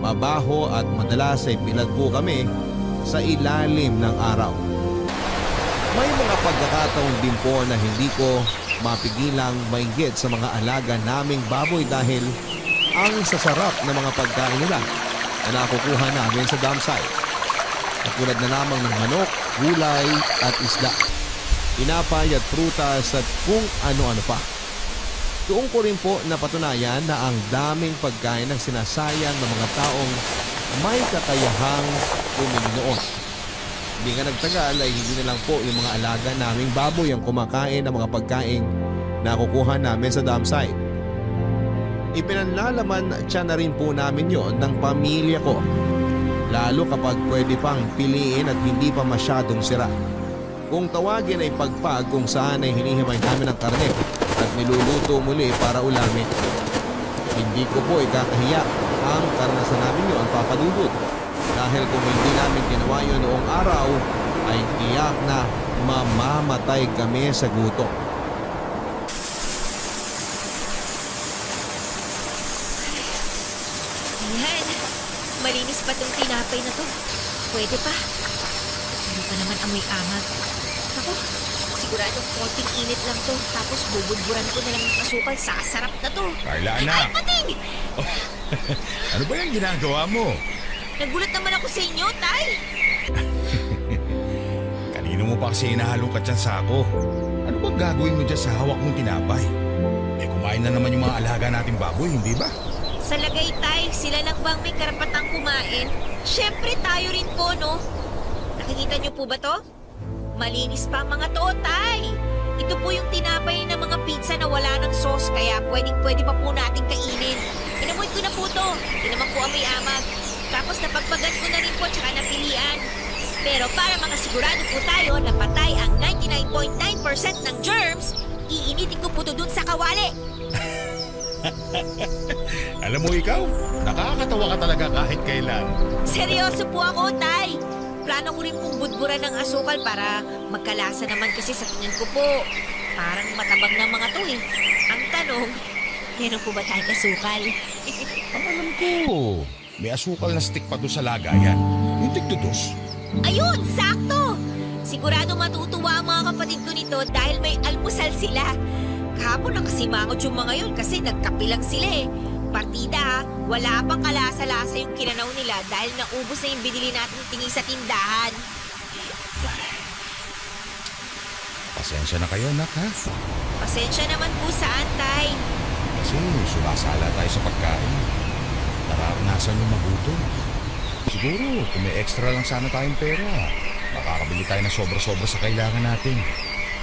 mabaho at madalas ay pilad po kami sa ilalim ng araw. May mga pagkakataon din po na hindi ko mapigilang mainggit sa mga alaga naming baboy dahil ang sasarap ng mga pagkain nila na nakukuha namin sa dam site. Katulad na lamang ng manok, gulay at isda, tinapay at prutas at kung ano-ano pa. Doon ko rin po napatunayan na ang daming pagkain ang sinasayang ng mga taong may kakayahang bumili noon. Hindi nga nagtagal ay hindi na lang po yung mga alaga naming baboy ang kumakain ng mga pagkain na kukuha namin sa dam site. Ipinanlalaman siya na rin po namin yon ng pamilya ko. Lalo kapag pwede pang piliin at hindi pa masyadong sira. Kung tawagin ay pagpag kung saan ay hinihimay namin ang karne at niluluto muli para ulamin. Hindi ko po ikakahiya ang karanasan namin yun papadudot. Dahil kung hindi namin ginawa yun noong araw, ay tiyak na mamamatay kami sa gutom. Ayan, malinis pa tong tinapay na to. Pwede pa. Hindi pa naman amoy amag. Ako, sigurado konting init lang to. Tapos bubudburan ko na lang ng asukal. Sasarap na to. Carla, anak! Ay, pating! Ano ba yung ginagawa mo? Nagulat naman ako sa inyo, Tay. Kanino mo pa kasi inahalongkat yan sa ako? Ano bang gagawin mo dyan sa hawak mong tinapay? Eh kumain na naman yung mga alaga nating baboy, hindi ba? Sa lagay, Tay, sila lang bang may karapatang kumain? Siyempre, tayo rin po, no? Nakikita niyo po ba to? Malinis pa ang mga to, Tay. Ito po yung tinapay ng mga pizza na wala ng sauce, kaya pwedeng-pwede pa po natin kainin. Inamoy ko na po to. Hindi naman po amoy amag. Tapos napagpagan ko na rin po tsaka napilian. Pero para makasigurado po tayo na patay ang 99.9% ng germs, iinitin ko po to dun sa kawali. Alam mo ikaw, nakakatawa ka talaga kahit kailan. Seryoso po ako, Tay. Plano ko rin pong budburan ng asukal para magkalasa naman kasi sa tingin ko po. Parang matabang na mga to eh. Ang tanong, meron po ba tayong asukal? Ang alam ko, may asukal na stick pa doon sa lagayan. Yung tigtudos. Ayun, sakto! Sigurado matutuwa ang mga kapatid ko nito dahil may almusal sila. Kahapon nakasimangot yung mga yun kasi nagkapilang sila eh. Partida, wala pang kalasa-lasa yung kinanaw nila dahil naubos na yung binili natin tingin sa tindahan. Pasensya na kayo, anak, ha? Pasensya naman po saan, Tay. Kasi sumasala tayo sa pagkain. Nararanasan yung magutom. Siguro, kung may extra lang sana tayong pera, makakabili tayo ng sobra-sobra sa kailangan natin.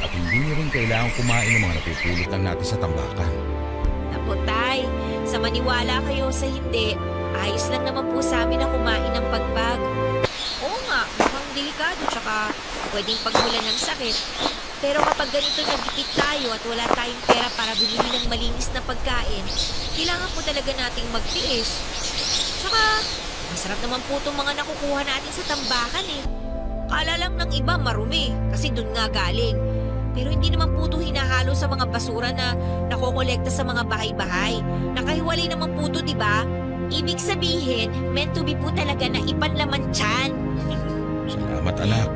At hindi nyo rin kailangan kumain ng mga napipulot lang natin sa tambakan. Napo, Tay, sa maniwala kayo sa hindi, ayos lang naman po sa amin na kumain ng pagbag. Oo nga, mukhang delikado tsaka pwedeng pagmulan ng sakit. Pero kapag ganito nagdikit tayo at wala tayong pera para bumili ng malinis na pagkain, kailangan po talaga nating magtiis. Tsaka, masarap naman po itong mga nakukuha natin sa tambakan eh. Kala lang ng iba marumi kasi dun nga galing. Pero hindi naman po ito hinahalo sa mga basura na nakokolekta sa mga bahay-bahay. Nakahiwalay naman po ito, di ba? Ibig sabihin, meant to be po talaga na ipanlaman tiyan. Salamat anak.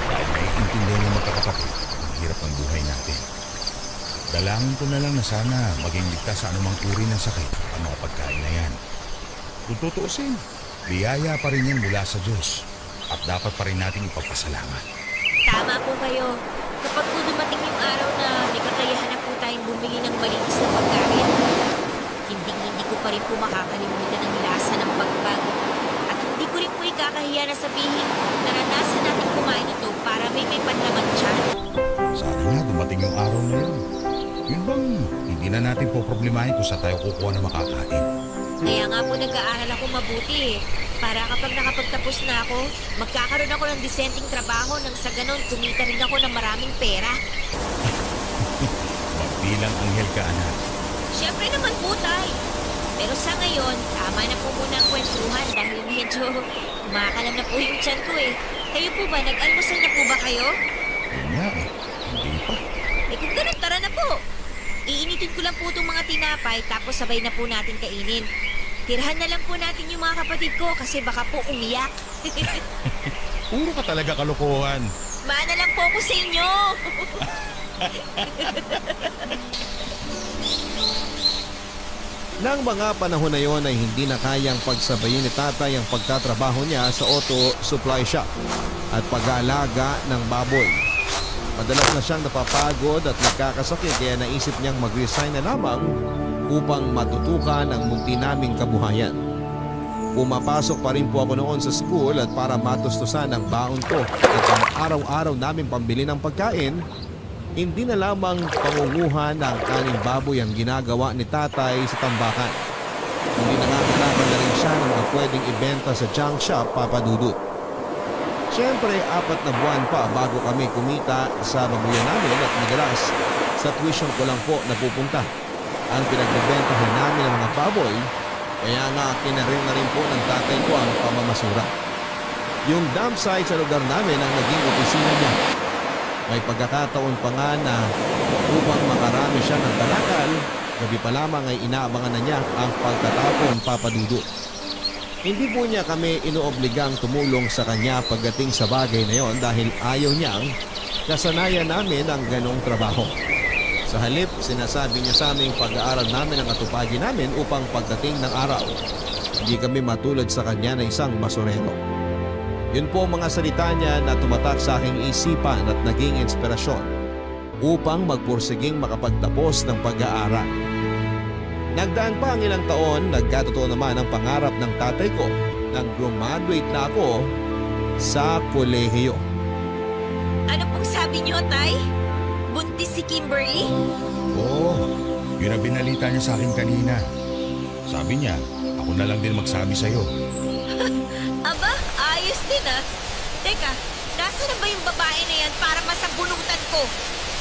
Dahil naiintindihan ng magkakapatid, ang hirap ng buhay natin. Dalangin ko na lang na sana maging ligtas sa anumang uri ng sakit ang mga pagkain na yan. Kung tutuusin, biyaya pa rin yan mula sa Diyos at dapat pa rin nating ipagpasalamat. Tama po kayo. Kapag po dumating yung araw na may kakayahan na po tayong bumili ng malinis na pagkain, hindi ko pa rin po makakalimutan ang lasa ng pagpag. At hindi ko rin po ikakahiya na sabihin naranasan natin kumain ito para may panlaman tiyan. Sana nga dumating yung araw na yun. Yun bang hindi na natin po problemahin kung saan tayo kukuha na makakain? Kaya nga po nag-aaral ako mabuti para kapag nakapagtapos na ako, magkakaroon ako ng disenteng trabaho nang sa ganon kumita rin ako ng maraming pera. Magbilang anghel ka anak. Siyempre naman po, Tay. Pero sa ngayon, tama na po muna ang kwentuhan dahil medyo kumakalam na po yung tiyan ko eh. Kayo po ba, nag-almusal na po ba kayo? Yun nga eh, hindi pa. Eh kung ganun, tara na po. Iinitin ko lang po itong mga tinapay tapos sabay na po natin kainin. Tirahan na lang po natin yung mga kapatid ko kasi baka po umiyak. Puro ka talaga kalokohan. Mana lang po ako sa inyo. Nang mga panahon na yon ay hindi na kayang pagsabayin ni tatay ang pagtatrabaho niya sa auto supply shop at pag-aalaga ng baboy. Madalas na siyang napapagod at nagkakasakit kaya naisip niyang mag-resign na lamang upang matutukan ang munti naming kabuhayan. Pumapasok pa rin po ako noon sa school at para matustusan ang baon ko at ang araw-araw namin pambili ng pagkain, hindi na lamang pangunguhan ng kaning baboy ang ginagawa ni tatay sa tambakan. Hindi nangangalaban na rin siya ng mga pwedeng ibenta sa junk shop, Papa Dudut. Siyempre, 4 na buwan pa bago kami kumita sa babuyan namin at madalas sa tuition ko lang po napupunta ang pinagbebentahan namin ng mga baboy, kaya nga kinarin na rin po ng tatay ko ang pamamasura. Yung dump site sa lugar namin ang naging opisina niya. May pagkakataon pa nga na upang makarami siya ng talakal, gabi pa lamang ay inaabangan na niya ang pagtatapon, Papa Dudut. Hindi po niya kami inoobligang tumulong sa kanya pagdating sa bagay na yon dahil ayaw niyang kasanayan namin ang ganong trabaho. Sa halip, sinasabi niya sa aming pag-aaral namin ang atupagi namin upang pagdating ng araw, hindi kami matulad sa kanya na isang basurero. Yun po ang mga salita niya na tumatak sa aking isipan at naging inspirasyon upang magpursiging makapagtapos ng pag-aaral. Nagdaan pa ang ilang taon, nagkatotoo naman ang pangarap ng tatay ko nang graduate na ako sa kolehiyo. Ano pong sabi niyo, Tay? Buntis si Kimberly? Oo, yun ang binalita niya sa akin kanina. Sabi niya, ako na lang din magsabi sa'yo. Aba, ayos din ah. Teka, nasa na ba yung babae na yan para masabunutan ko?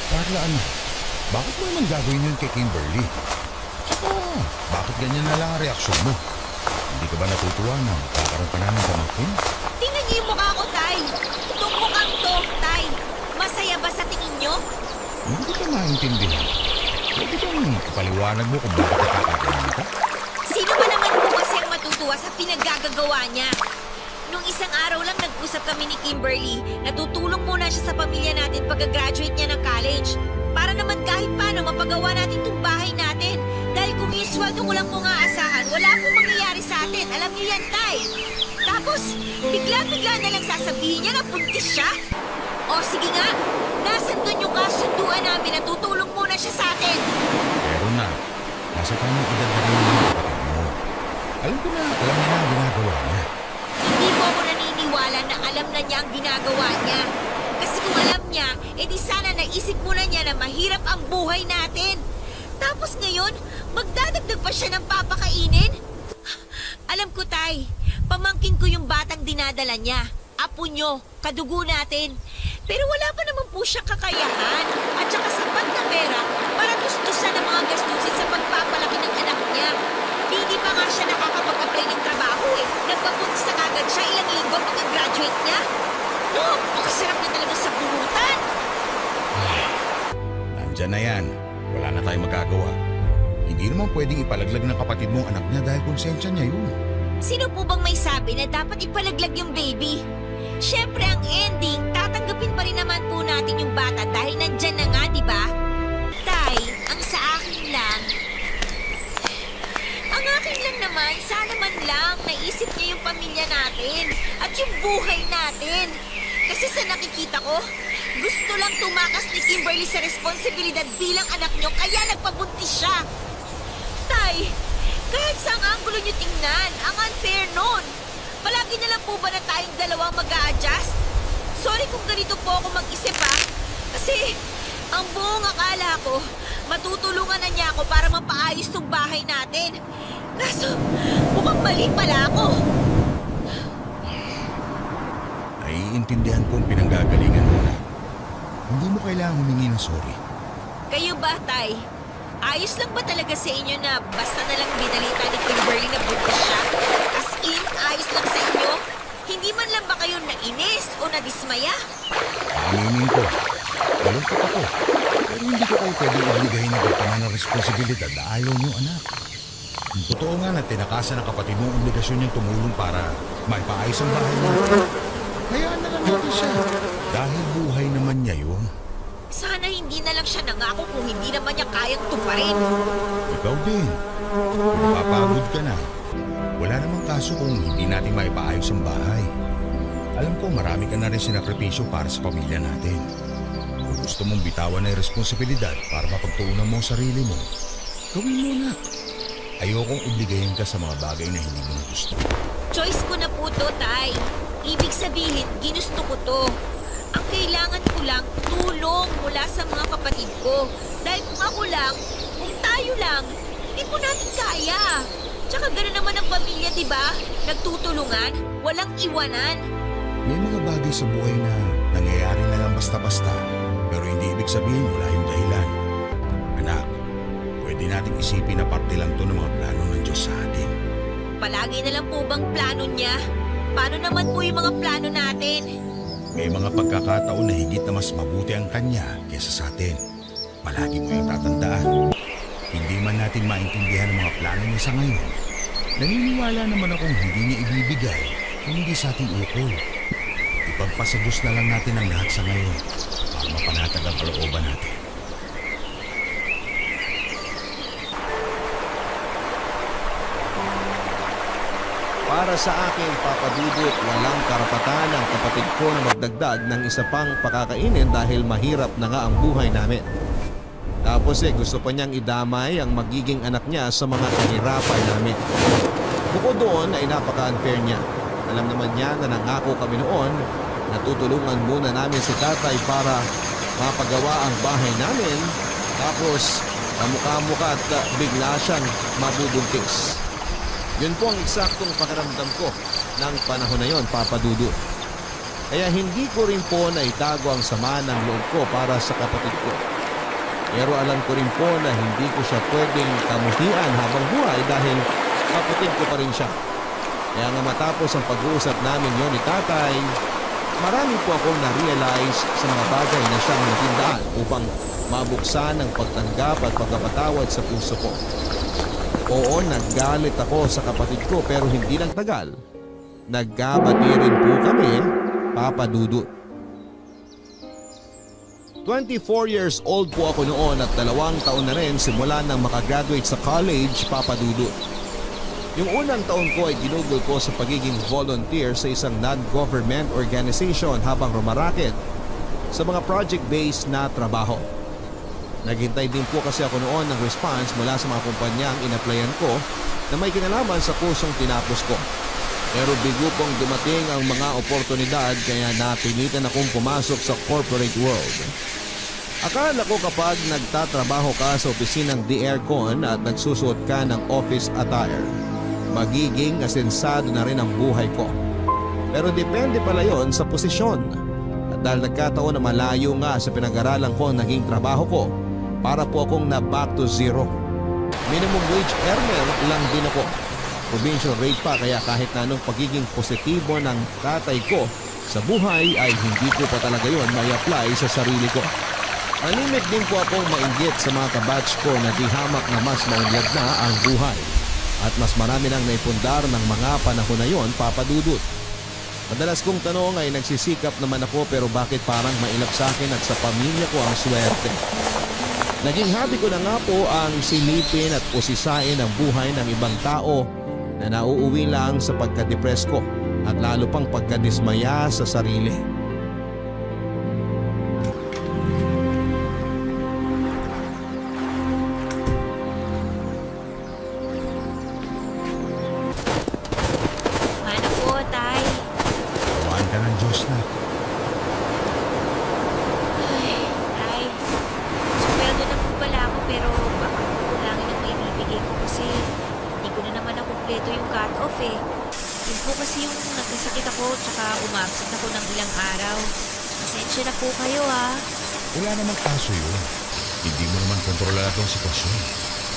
Carla, anak, bakit mo naman gagawin yun kay Kimberly? Saka, bakit ganyan na lang ang reaksyon mo? Hindi ka ba natutuwa na magkakaroon ka namin pamangkin? Tingnan niyo yung mukha ko, Tay. Itong mukhang to, Tay. Masaya ba sa tingin niyo? Hindi ka maintindihan. Pwede kang ipaliwanag mo kung bakit nakakaganyan ka? Sino ba naman po kasi ang matutuwa sa pinaggagawa niya? Nung isang araw lang nag-usap kami ni Kimberly, natutulong muna siya sa pamilya natin pagka-graduate niya ng college. Para naman kahit paano mapagawa natin itong bahay natin. Dahil kung yung sweldo ko lang po nga asahan, wala pong mangyayari sa atin. Alam niyo yan, Tay. Tapos, bigla-bigla na lang sasabihin niya na buntis siya. O sige nga, nasan doon yung kasunduan namin na tutulong muna siya sa atin? Pero na, nasa tamang edad na rin yung mga kapatid mo. Alam ko na, alam niya ang ginagawa niya. Hindi po ako naniniwala na alam na niya ang ginagawa niya. Kasi kung alam niya, edi sana naisip muna niya na mahirap ang buhay natin. Tapos ngayon, magdadagdag pa siya ng papakainin? Alam ko, Tay, pamangkin ko yung batang dinadala niya. Apo nyo, kadugo natin. Pero wala pa naman po siyang kakayahan at saka sapat na pera para tustusan ang mga gastusin sa pagpapalaki ng anak niya. Hindi pa nga siya nakakapag-apply ng trabaho eh. Nagpapunta sa kagad siya ilang linggo pagka-graduate niya. No, pakasarap niya talaga sa bunutan. Nandyan na yan. Wala na tayong magagawa. Hindi naman pwedeng ipalaglag ng kapatid mong anak niya dahil konsensya niya yun. Sino po bang may sabi na dapat ipalaglag yung baby? Siyempre ang ending, tatanggapin pa rin naman po natin yung bata dahil nandyan na nga, di ba? Tay, ang sa akin lang. Ang akin lang naman, sana man lang naisip niya yung pamilya natin at yung buhay natin. Kasi sa nakikita ko, gusto lang tumakas ni Kimberly sa responsibilidad bilang anak niyo kaya nagpabuntis siya. Tay, kahit saang anggulo niyo tingnan, ang unfair nun. Palagi na lang po ba na tayong dalawang mag-a-adjust? Sorry kung ganito po ako mag-isip ha. Kasi ang buong akala ko, matutulungan na niya ako para mapaayos tong bahay natin. Kaso, mukhang mali pala ako. Naiintindihan kong pinanggagalingan mo na. Hindi mo kailangang humingi ng sorry. Kayo ba, Tay? Ayos lang ba talaga sa inyo na basta na lang binalita ni Kimberly na buntis siya? As in, ayos lang sa inyo? Hindi man lang ba kayo nainis o nadismaya? Aminin ko. Malungkot ako. Pero hindi ko kayo pwedeng ibigay na gawa ng responsibilidad na ayaw niyo, anak. Ang totoo nga na tinakasan ng kapatid mong obligasyon niyang tumulong para maipaayos ang bahay niya. Hayaan na lang natin siya. Dahil buhay naman niya yun. Sana hindi na lang siya nangako kung hindi naman niya kayang tuparin. Ikaw din. Kung napapagod ka na, wala namang kaso kung hindi natin maipaayos ang bahay. Alam ko marami ka na rin sinakripisyo para sa pamilya natin. Kung gusto mong bitawan na yung responsibilidad para mapagtuunan mo ang sarili mo, gawin mo na. Ayokong obligayin ka sa mga bagay na hindi mo na gusto. Choice ko na po to, Tay. Ibig sabihin, ginusto ko to. Ang kailangan ko lang, tulong mula sa mga kapatid ko. Dahil kung ako lang, kung tayo lang, hindi po natin kaya. Tsaka gano'n naman ang pamilya, di ba? Nagtutulungan, walang iwanan. May mga bagay sa buhay na nangyayari na lang basta-basta, pero hindi ibig sabihin wala yung dahilan. Anak, pwede nating isipin na parte lang to ng mga plano ng Diyos sa atin. Palagi na lang po bang plano niya? Paano naman po yung mga plano natin? May mga pagkakataon na higit na mas mabuti ang Kanya kaysa sa atin. Palagi mo yung tatandaan. Hindi man natin maintindihan ang mga plano niya sa ngayon. Naniniwala naman akong hindi niya ibibigay kung hindi sa ating ukol. Ipagpasagos na lang natin ang lahat sa ngayon para mapanatag ang kalooban natin. Para sa akin, Papa Dudut, walang karapatan ang kapatid ko na magdagdag ng isa pang pakakainin dahil mahirap na nga ang buhay namin. Tapos gusto pa niyang idamay ang magiging anak niya sa mga kahirapan namin. Bukod doon ay napaka-unfair niya. Alam naman niya na nangako kami noon na tutulungan muna namin si tatay para mapagawa ang bahay namin. Tapos kamukha-mukha at bigla siyang mabubuntis. Yun po ang eksaktong pakiramdam ko ng panahon na yon, Papa Dudu. Kaya hindi ko rin po naitago ang sama ng loob ko para sa kapatid ko. Pero alam ko rin po na hindi ko siya pwedeng kamuhian habang buhay dahil kapatid ko pa rin siya. Kaya nga matapos ang pag-uusap namin yon ni tatay, marami po akong na-realize sa mga bagay na siyang natindaan upang mabuksan ang pagtanggap at pagkapatawad sa puso ko. Oo, naggalit ako sa kapatid ko pero hindi lang tagal. Nagkabati rin po kami, Papa Dudut. 24 years old po ako noon at 2 taon na rin simula nang makagraduate sa college, Papa Dudut. Yung unang taon ko ay ginugol ko sa pagiging volunteer sa isang non-government organization habang rumaraket sa mga project-based na trabaho. Naghintay din po kasi ako noon ng response mula sa mga kumpanyang in-applyan ko na may kinalaman sa kursong tinapos ko. Pero bigo pong dumating ang mga oportunidad kaya napilitan akong pumasok sa corporate world. Akala ko kapag nagtatrabaho ka sa opisinang di-aircon at nagsusuot ka ng office attire, magiging asensado na rin ang buhay ko. Pero depende pala yon sa posisyon. At dahil nagkataon na malayo nga sa pinag-aralan ko ang naging trabaho ko, para po akong na back to zero. Minimum wage earner lang din ako. Provincial rate pa kaya kahit na anong pagiging positibo ng tatay ko sa buhay ay hindi ko pa talaga yon may apply sa sarili ko. Malimit din po akong mainggit sa mga kabatch ko na di hamak na mas maunlad na ang buhay. At mas marami nang naipundar ng mga panahon na yon, Papa Dudut. Madalas kong tanong ay nagsisikap naman ako pero bakit parang mailap sa akin at sa pamilya ko ang swerte. Naging hobby ko na nga po ang silipin at usisain ang buhay ng ibang tao na nauuwi lang sa pagka-depress ko at lalo pang pagkadismaya sa sarili. Ano po, Tay? Tawaan ka ng Diyos na. Tay, sweldo na po pala ako pero baka kukulangin ang maibibigay ko kasi hindi ko na naman nakumpleto yung cut-off eh. Yun po kasi yung nagkasakit ako tsaka umabsent ako ng ilang araw. Pasensya na po kayo ha. Wala namang kaso yun. Hindi mo naman kontrolado ang sitwasyon.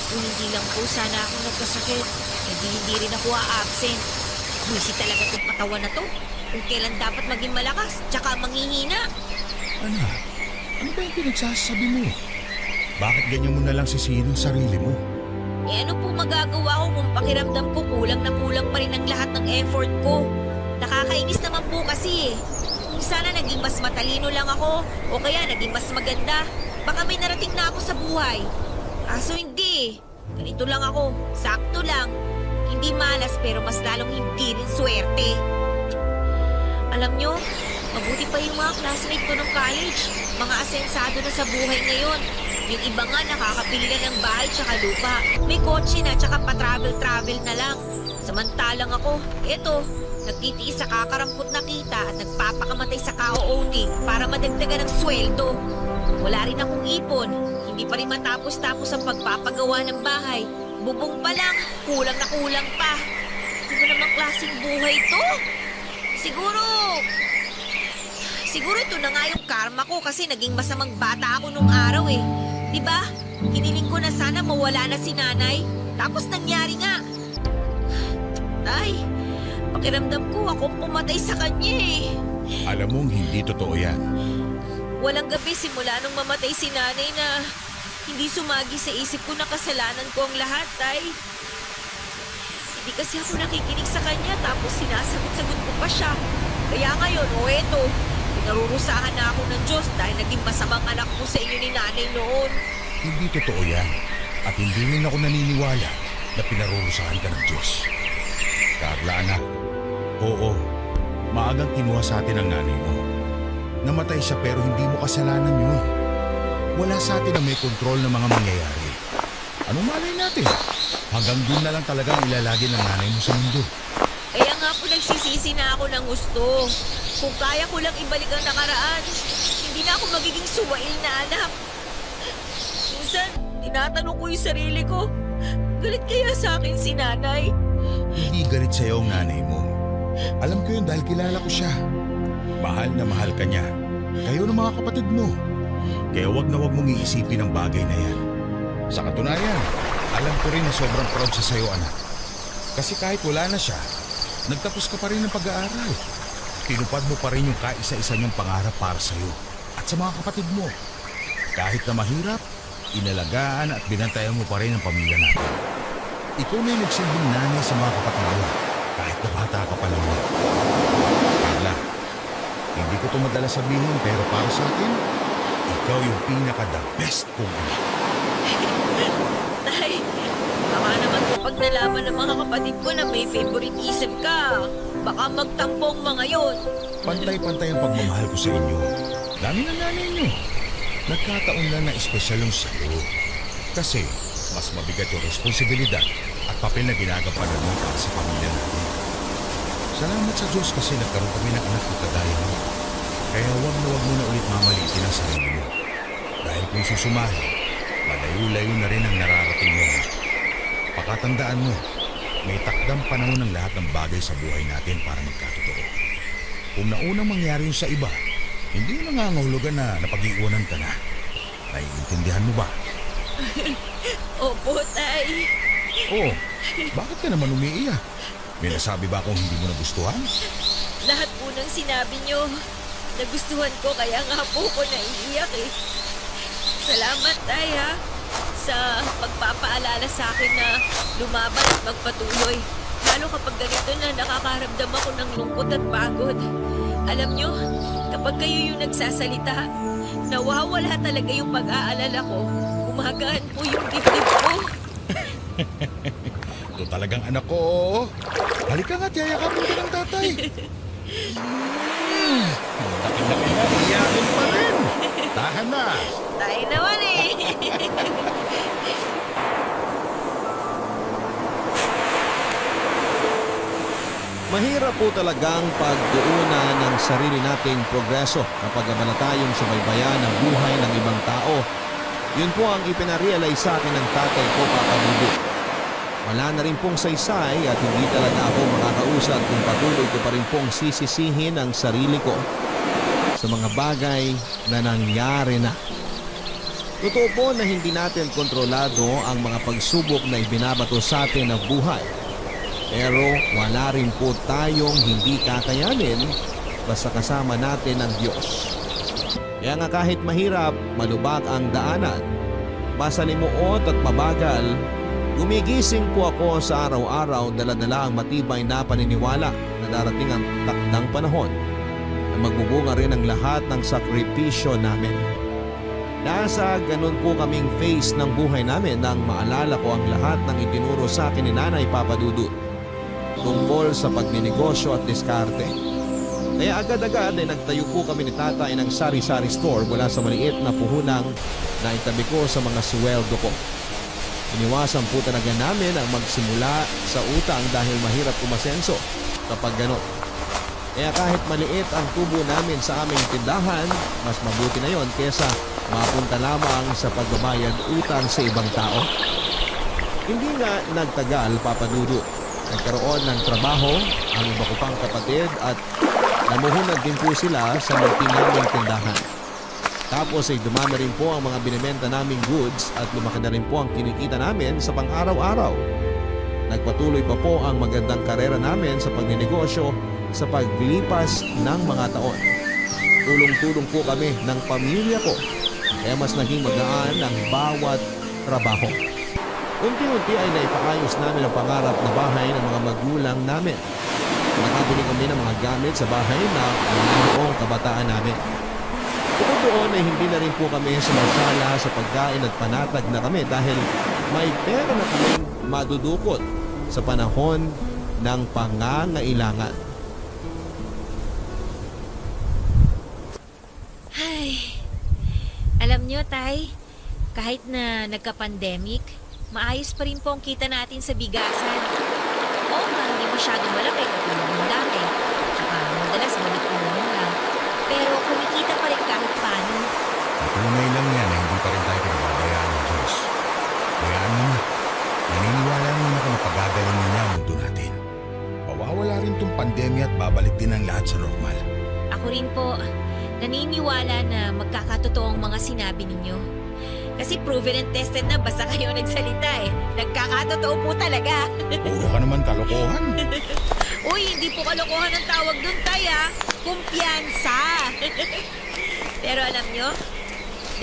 Kung hindi lang po sana ako nagkasakit, hindi rin ako a-absent. Buisit talaga itong katawan na to. Kung kailan dapat maging malakas, tsaka manghihina. Anak, ano ba yung pinagsasabi mo? Bakit ganyan mo na lang sisihin ang sarili mo? Eh ano po magagawa ko kung pakiramdam ko kulang na kulang pa rin ang lahat ng effort ko? Nakakainis naman po kasi eh. Kung sana naging mas matalino lang ako o kaya naging mas maganda, baka may narating na ako sa buhay. Kaso hindi. Ganito lang ako, sakto lang. Hindi malas pero mas lalong hindi rin swerte. Alam nyo, mabuti pa yung mga classmate ko ng college. Mga asensado na sa buhay ngayon. Yung iba nga nakakabili na ng bahay tsaka lupa. May kotse na tsaka pa-travel-travel na lang. Samantalang ako, eto, nagtitiis sa kakarampot na kita at nagpapakamatay sa ka-OOT para madagdagan ng sweldo. Wala rin akong ipon. Hindi pa rin matapos-tapos ang pagpapagawa ng bahay. Bubong pa lang, kulang na kulang pa. Ano ba namang klaseng buhay to? Siguro ito na nga yung karma ko kasi naging masamang bata ako nung araw eh. Diba? Hiniling ko na sana mawala na si nanay. Tapos nangyari nga. Ay, pakiramdam ko akong pumatay sa kanya eh. Alam mong hindi totoo yan. Walang gabi simula nung mamatay si nanay na hindi sumagi sa isip ko na kasalanan ko ang lahat, Tay. Hindi kasi ako nakikinig sa kanya tapos sinasagot-sagot ko pa siya. Kaya ngayon, eto, pinarurusahan na ako ng Diyos dahil naging masamang anak mo sa inyo ni nanay noon. Hindi totoo yan. At hindi rin ako naniniwala na pinarurusahan ka ng Diyos. Carla, anak. Oo, maagang kinuha sa atin ang nanay mo. Namatay siya pero hindi mo kasalanan yun. Wala sa atin ang may kontrol ng mga mangyayari. Anong malay natin? Hanggang doon na lang talagang ilalagay ng nanay mo sa mundo. Kaya nga po nagsisisi na ako ng gusto. Kung kaya ko lang ibalik ang nakaraan, hindi na ako magiging suwail na anak. Minsan, tinatanong ko yung sarili ko, galit kaya sa akin si nanay? Hindi galit sa'yo ang nanay mo. Alam ko yun dahil kilala ko siya. Mahal na mahal ka niya. Kayo ng mga kapatid mo. Kaya wag na wag mong iisipin ang bagay na yan. Sa katunayan, alam ko rin na sobrang proud siya sa'yo, anak. Kasi kahit wala na siya, nagtapos ka pa rin ng pag-aaral. Tinupad mo pa rin yung kaisa-isa niyang pangarap para sa'yo at sa mga kapatid mo. Kahit na mahirap, inalagaan at binantayan mo pa rin ang pamilya natin. Ikaw na yung nagsilbing nanay sa mga kapatid mo, kahit na bata ka pa lang. Carla, hindi ko ito madalas sabihin pero para sa akin, ikaw yung pinaka-the best kong anak. Tay, baka naman kapag nalaman ng mga kapatid ko na may favoritism ka, baka magtampong mga yon. Pantay-pantay ang pagmamahal ko sa inyo. Dami na nanay niyo. Nagkataon lang na espesyal yung sa'yo. Kasi mas mabigat yung responsibilidad at papel na ginagampanan mo para sa pamilya natin. Salamat sa Diyos kasi nagkaroon kami ng anak na kagaya mo. Kaya huwag na huwag mo na ulit mamalitin ang sarili mo. Dahil kung susumahin, malayo-layo na rin ang nararating mo. Pakatandaan mo, may takdang panahon ng lahat ng bagay sa buhay natin para magkatotoo. Kung naunang mangyari yun sa iba, hindi mo nangangahulugan na napag-iwanan ka na. Naiintindihan mo ba? Opo, Tay. Oo, bakit ka naman umiiyak? May nasabi ba akong hindi mo nagustuhan? Lahat po ng sinabi nyo, nagustuhan ko kaya nga po ko naiiyak eh. Salamat, Tay, ha? Sa pagpapaalala sa akin na lumaban at magpatuloy. Lalo kapag ganito na nakakaramdam ako ng lungkot at pagod. Alam nyo, kapag kayo yung nagsasalita, nawawala talaga yung pag-aalala ko. Gumagaan po yung dibdib ko. Ito talagang anak ko. Halika nga, tiyayakapin ka ng tatay. Laki-laki na, iyakin pa rin. Tahan na. Tayo naman eh. Mahirap po talagang pagtuunan ng sarili nating progreso kapag abala tayong subaybayan ng buhay ng ibang tao. Yun po ang ipinarealize sa akin ng tatay ko, Papa Bubu. Wala na rin pong saysay at hindi talaga ako makakausap kung patuloy ko pa rin pong sisisihin ang sarili ko sa mga bagay na nangyari na. Totoo po na hindi natin kontrolado ang mga pagsubok na ibinabato sa atin ng buhay. Pero wala rin po tayong hindi kakayanin basta kasama natin ang Diyos. Kaya nga kahit mahirap, malubak ang daanan, masalimuot at mabagal, gumigising po ako sa araw-araw dala-dala ang matibay na paniniwala na darating ang takdang panahon na magbubunga rin ang lahat ng sakripisyo namin. Nasa ganun po kaming phase ng buhay namin nang maalala ko ang lahat ng itinuro sa akin ni Nanay Papa Dudut tungkol sa pagninegosyo at diskarte. Kaya agad-agad ay nagtayo po kami ni Tatay ng sari-sari store mula sa maliit na puhunang na itabi ko sa mga sweldo ko. Iniwasan po talaga namin ang magsimula sa utang dahil mahirap umasenso kapag gano'n. Kaya kahit maliit ang tubo namin sa aming tindahan, mas mabuti na yon kesa mapunta lamang sa pagbabayad utang sa ibang tao. Hindi nga nagtagal, Papa Dudut. Nagkaroon ng trabaho ang iba ko pang kapatid at namuhunan din po sila sa multi naming tindahan. Tapos ay dumami rin po ang mga binibenta naming goods at lumaki na rin po ang kinikita namin sa pang-araw-araw. Nagpatuloy pa po ang magandang karera namin sa pagninegosyo sa paglipas ng mga taon. Tulong-tulong po kami ng pamilya ko kaya mas naging magaan ang bawat trabaho. Unti-unti ay naipaayos namin ang pangarap na bahay ng mga magulang namin. Nakabili kami ng mga gamit sa bahay na noong kabataan namin. Bukod doon ay hindi na rin po kami sumasala sa pagkain at panatag na kami dahil may pera na kaming madudukot sa panahon ng pangangailangan. Ay, alam nyo, Tay, kahit na nagka-pandemic, maayos pa rin po ang kita natin sa bigasan. Oo nga, hindi masyadong malaki katulad ng dati. Tsaka madalas balik-tulong lang. Pero kumikita pa rin kahit paano. Tunay lang yan na hindi pa rin tayo pinababayaan ng Diyos. Kaya ano na, naniniwala naman ako na pagagaling niya ang mundo natin. Mawawala rin tong pandemya at babalik din ang lahat sa normal. Ako rin po, naniniwala na magkakatotoo ang mga sinabi ninyo. Kasi proven and tested na basta kayo nagsalita eh. Nagkakatotoo po talaga. Puro ka naman kalokohan. Uy, hindi po kalokohan ang tawag dun, Tay, ha? Kumpiyansa. Pero alam nyo,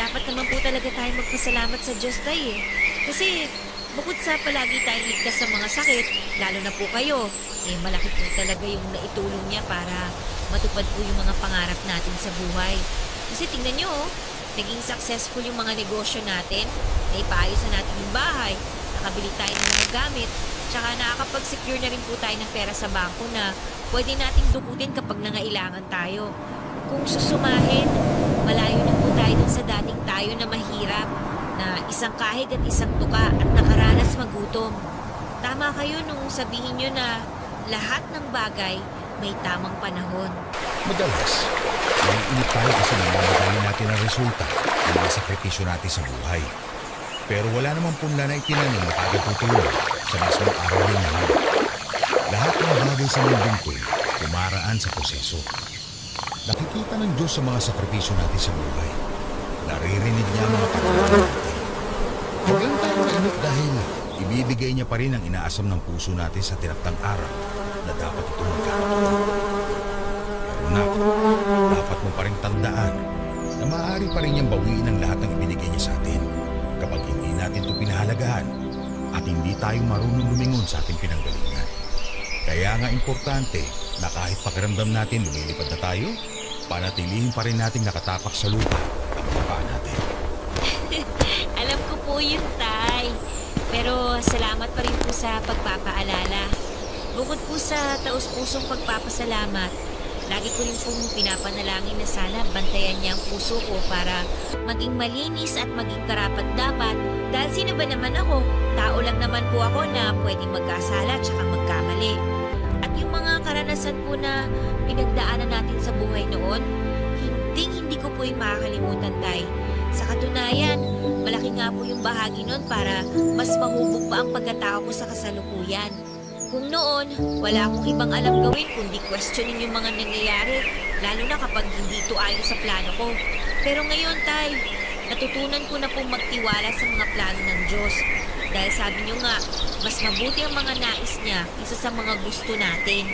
dapat naman po talaga tayo magpasalamat sa Diyos, Tay, eh. Kasi bukod sa palagi tayong ligtas sa mga sakit, lalo na po kayo, eh malaki po talaga yung naitulong niya para matupad po yung mga pangarap natin sa buhay. Kasi tingnan nyo, naging successful yung mga negosyo natin, naipaayos na natin yung bahay, nakabili tayo ng mga gamit, tsaka nakakapag-secure na rin po tayo ng pera sa bangko na pwede nating dukutin kapag nangailangan tayo. Kung susumahin, malayo na po tayo dun sa dating tayo na mahirap, na isang kahig at isang tuka at nakaranas magutom. Tama kayo nung sabihin nyo na lahat ng bagay may tamang panahon. Madalas, naiinip tayo kasi namamadali natin ang resulta ng mga sakripisyo natin sa buhay. Pero wala namang punla na itinanim na agad tutulong sa mismong araw rin naman. Lahat ng bagay sa mundong to, kumaraan sa proseso. Nakikita ng Diyos sa mga sakripisyo natin sa buhay. Naririnig niya ang mga pagkakas natin. Huwag lang tayo mainip dahil ibibigay niya pa rin ang inaasam ng puso natin sa tinaktang araw na dapat ito magkakaroon. Pero dapat mo pa rin tandaan na maaari pa rin niyang bawiin ang lahat ng ibinigay niya sa atin kapag hindi natin ito pinahalagahan at hindi tayo marunong lumingon sa ating pinanggalingan. Kaya nga importante na kahit pakiramdam natin lumilipad na tayo, panatilihin pa rin natin nakatapak sa lupa ang mga paa natin. Alam ko po yun, Tay. Pero salamat pa rin po sa pagpapaalala. Bukod po sa taus-pusong pagpapasalamat, lagi ko rin pong pinapanalangin na sana bantayan niya ang puso ko para maging malinis at maging karapat-dapat. Dahil sino ba naman ako? Tao lang naman po ako na pwedeng magkasala at saka magkamali. At yung mga karanasan po na pinagdaanan natin sa buhay noon, hindi ko po yung makakalimutan, Tay. Sa katunayan, malaki nga po yung bahagi nun para mas mahubog pa ang pagkatao ko sa kasalukuyan. Kung noon, wala akong ibang alam gawin kundi questionin yung mga nangyayari, lalo na kapag hindi ito ayon sa plano ko. Pero ngayon, Tay, natutunan ko na pong magtiwala sa mga plano ng Diyos. Dahil sabi niyo nga, mas mabuti ang mga nais niya kaysa sa mga gusto natin.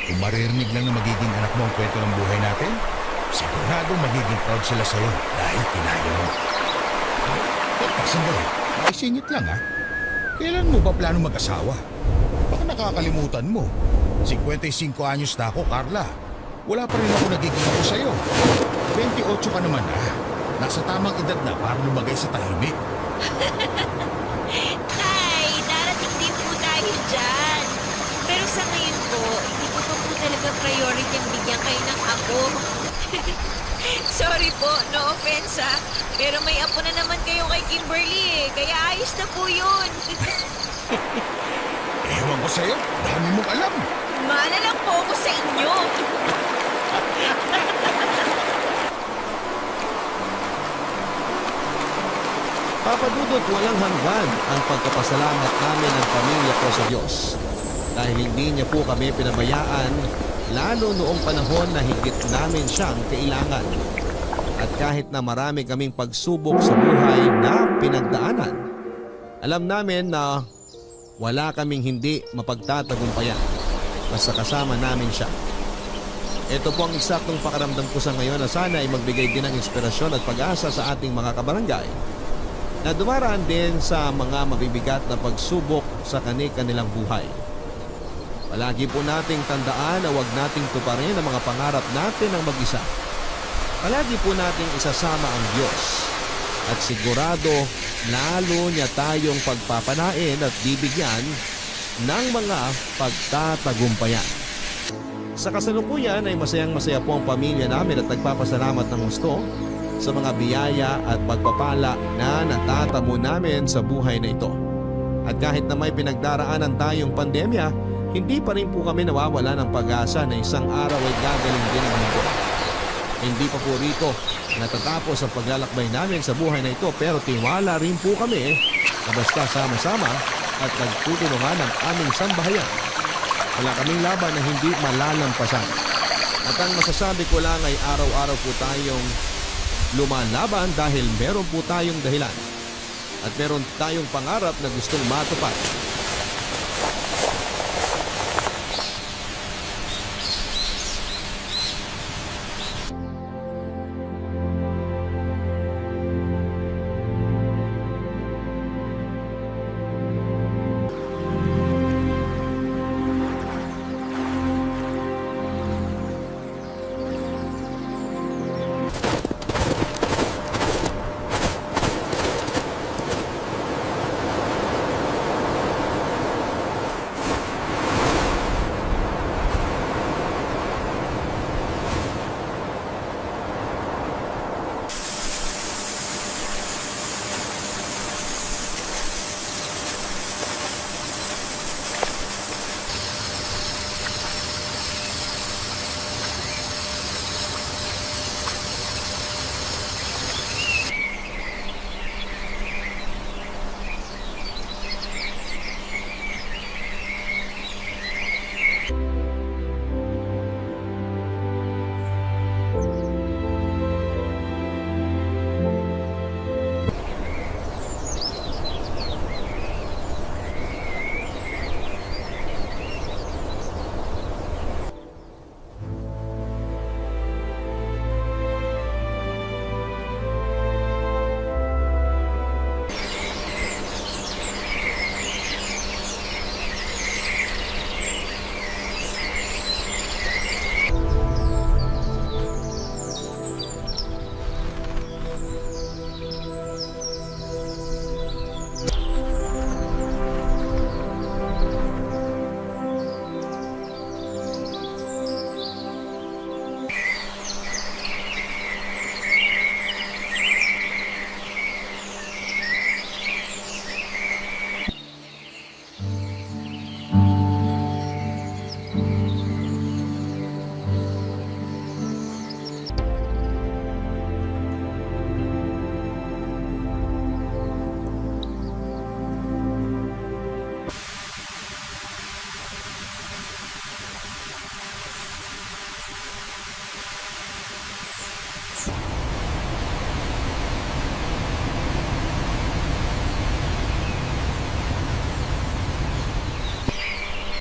Kung maririnig lang na magiging anak mo ang kwento ng buhay natin, sigurado magiging proud sila sa'yo dahil kinaya mo. Sandali, maisingit lang ha. Kailan mo ba plano mag-asawa? Baka nakakalimutan mo. 55 anyos na ako, Carla. Wala pa rin ako nagiging ako sa'yo. 28 ka naman ha. Nasa tamang edad na para lumagay sa tahimik. Tay, darating din po tayo dyan. Pero sa ngayon po, hindi ko pa po talaga priority ang bigyan kayo ng apo. Sorry po, no offense ha. Pero may apo na naman kayo kay Kimberly eh. Kaya ayos na po yun. Ewan ko sa'yo, dami mong alam. Mana lang po ako sa inyo. Papadudot walang hanggan ang pagkapasalamat namin ng pamilya ko sa Diyos. Dahil hindi niya po kami pinabayaan, lalo noong panahon na higit namin siyang kailangan. At kahit na marami kaming pagsubok sa buhay na pinagdaanan, alam namin na wala kaming hindi mapagtatagumpayan basta kasama namin siya. Ito po ang eksaktong pakaramdam ko sa ngayon na sana ay magbigay din ng inspirasyon at pag-asa sa ating mga kabarangay na dumaraan din sa mga mabibigat na pagsubok sa kani-kanilang buhay. Palagi po nating tandaan na huwag nating tuparin ang mga pangarap natin ng mag-isa. Palagi po nating isasama ang Diyos at sigurado lalo niya tayong pagpapanain at bibigyan ng mga pagtatagumpayan. Sa kasalukuyan ay masayang-masaya po ang pamilya namin at nagpapasalamat ng gusto sa mga biyaya at pagpapala na natatamo namin sa buhay na ito. At kahit na may pinagdaraanan tayong pandemya, hindi pa rin po kami nawawala ng pag-asa na isang araw ay gagaling din ang mundo. Hindi pa po rito natatapos ang paglalakbay namin sa buhay na ito, pero tiwala rin po kami na basta sama-sama at nagtutulungan ang aming sambahayan. Wala kaming laban na hindi malalampasan. At ang masasabi ko lang ay araw-araw po tayong lumalaban dahil meron po tayong dahilan. At meron tayong pangarap na gustong matupad.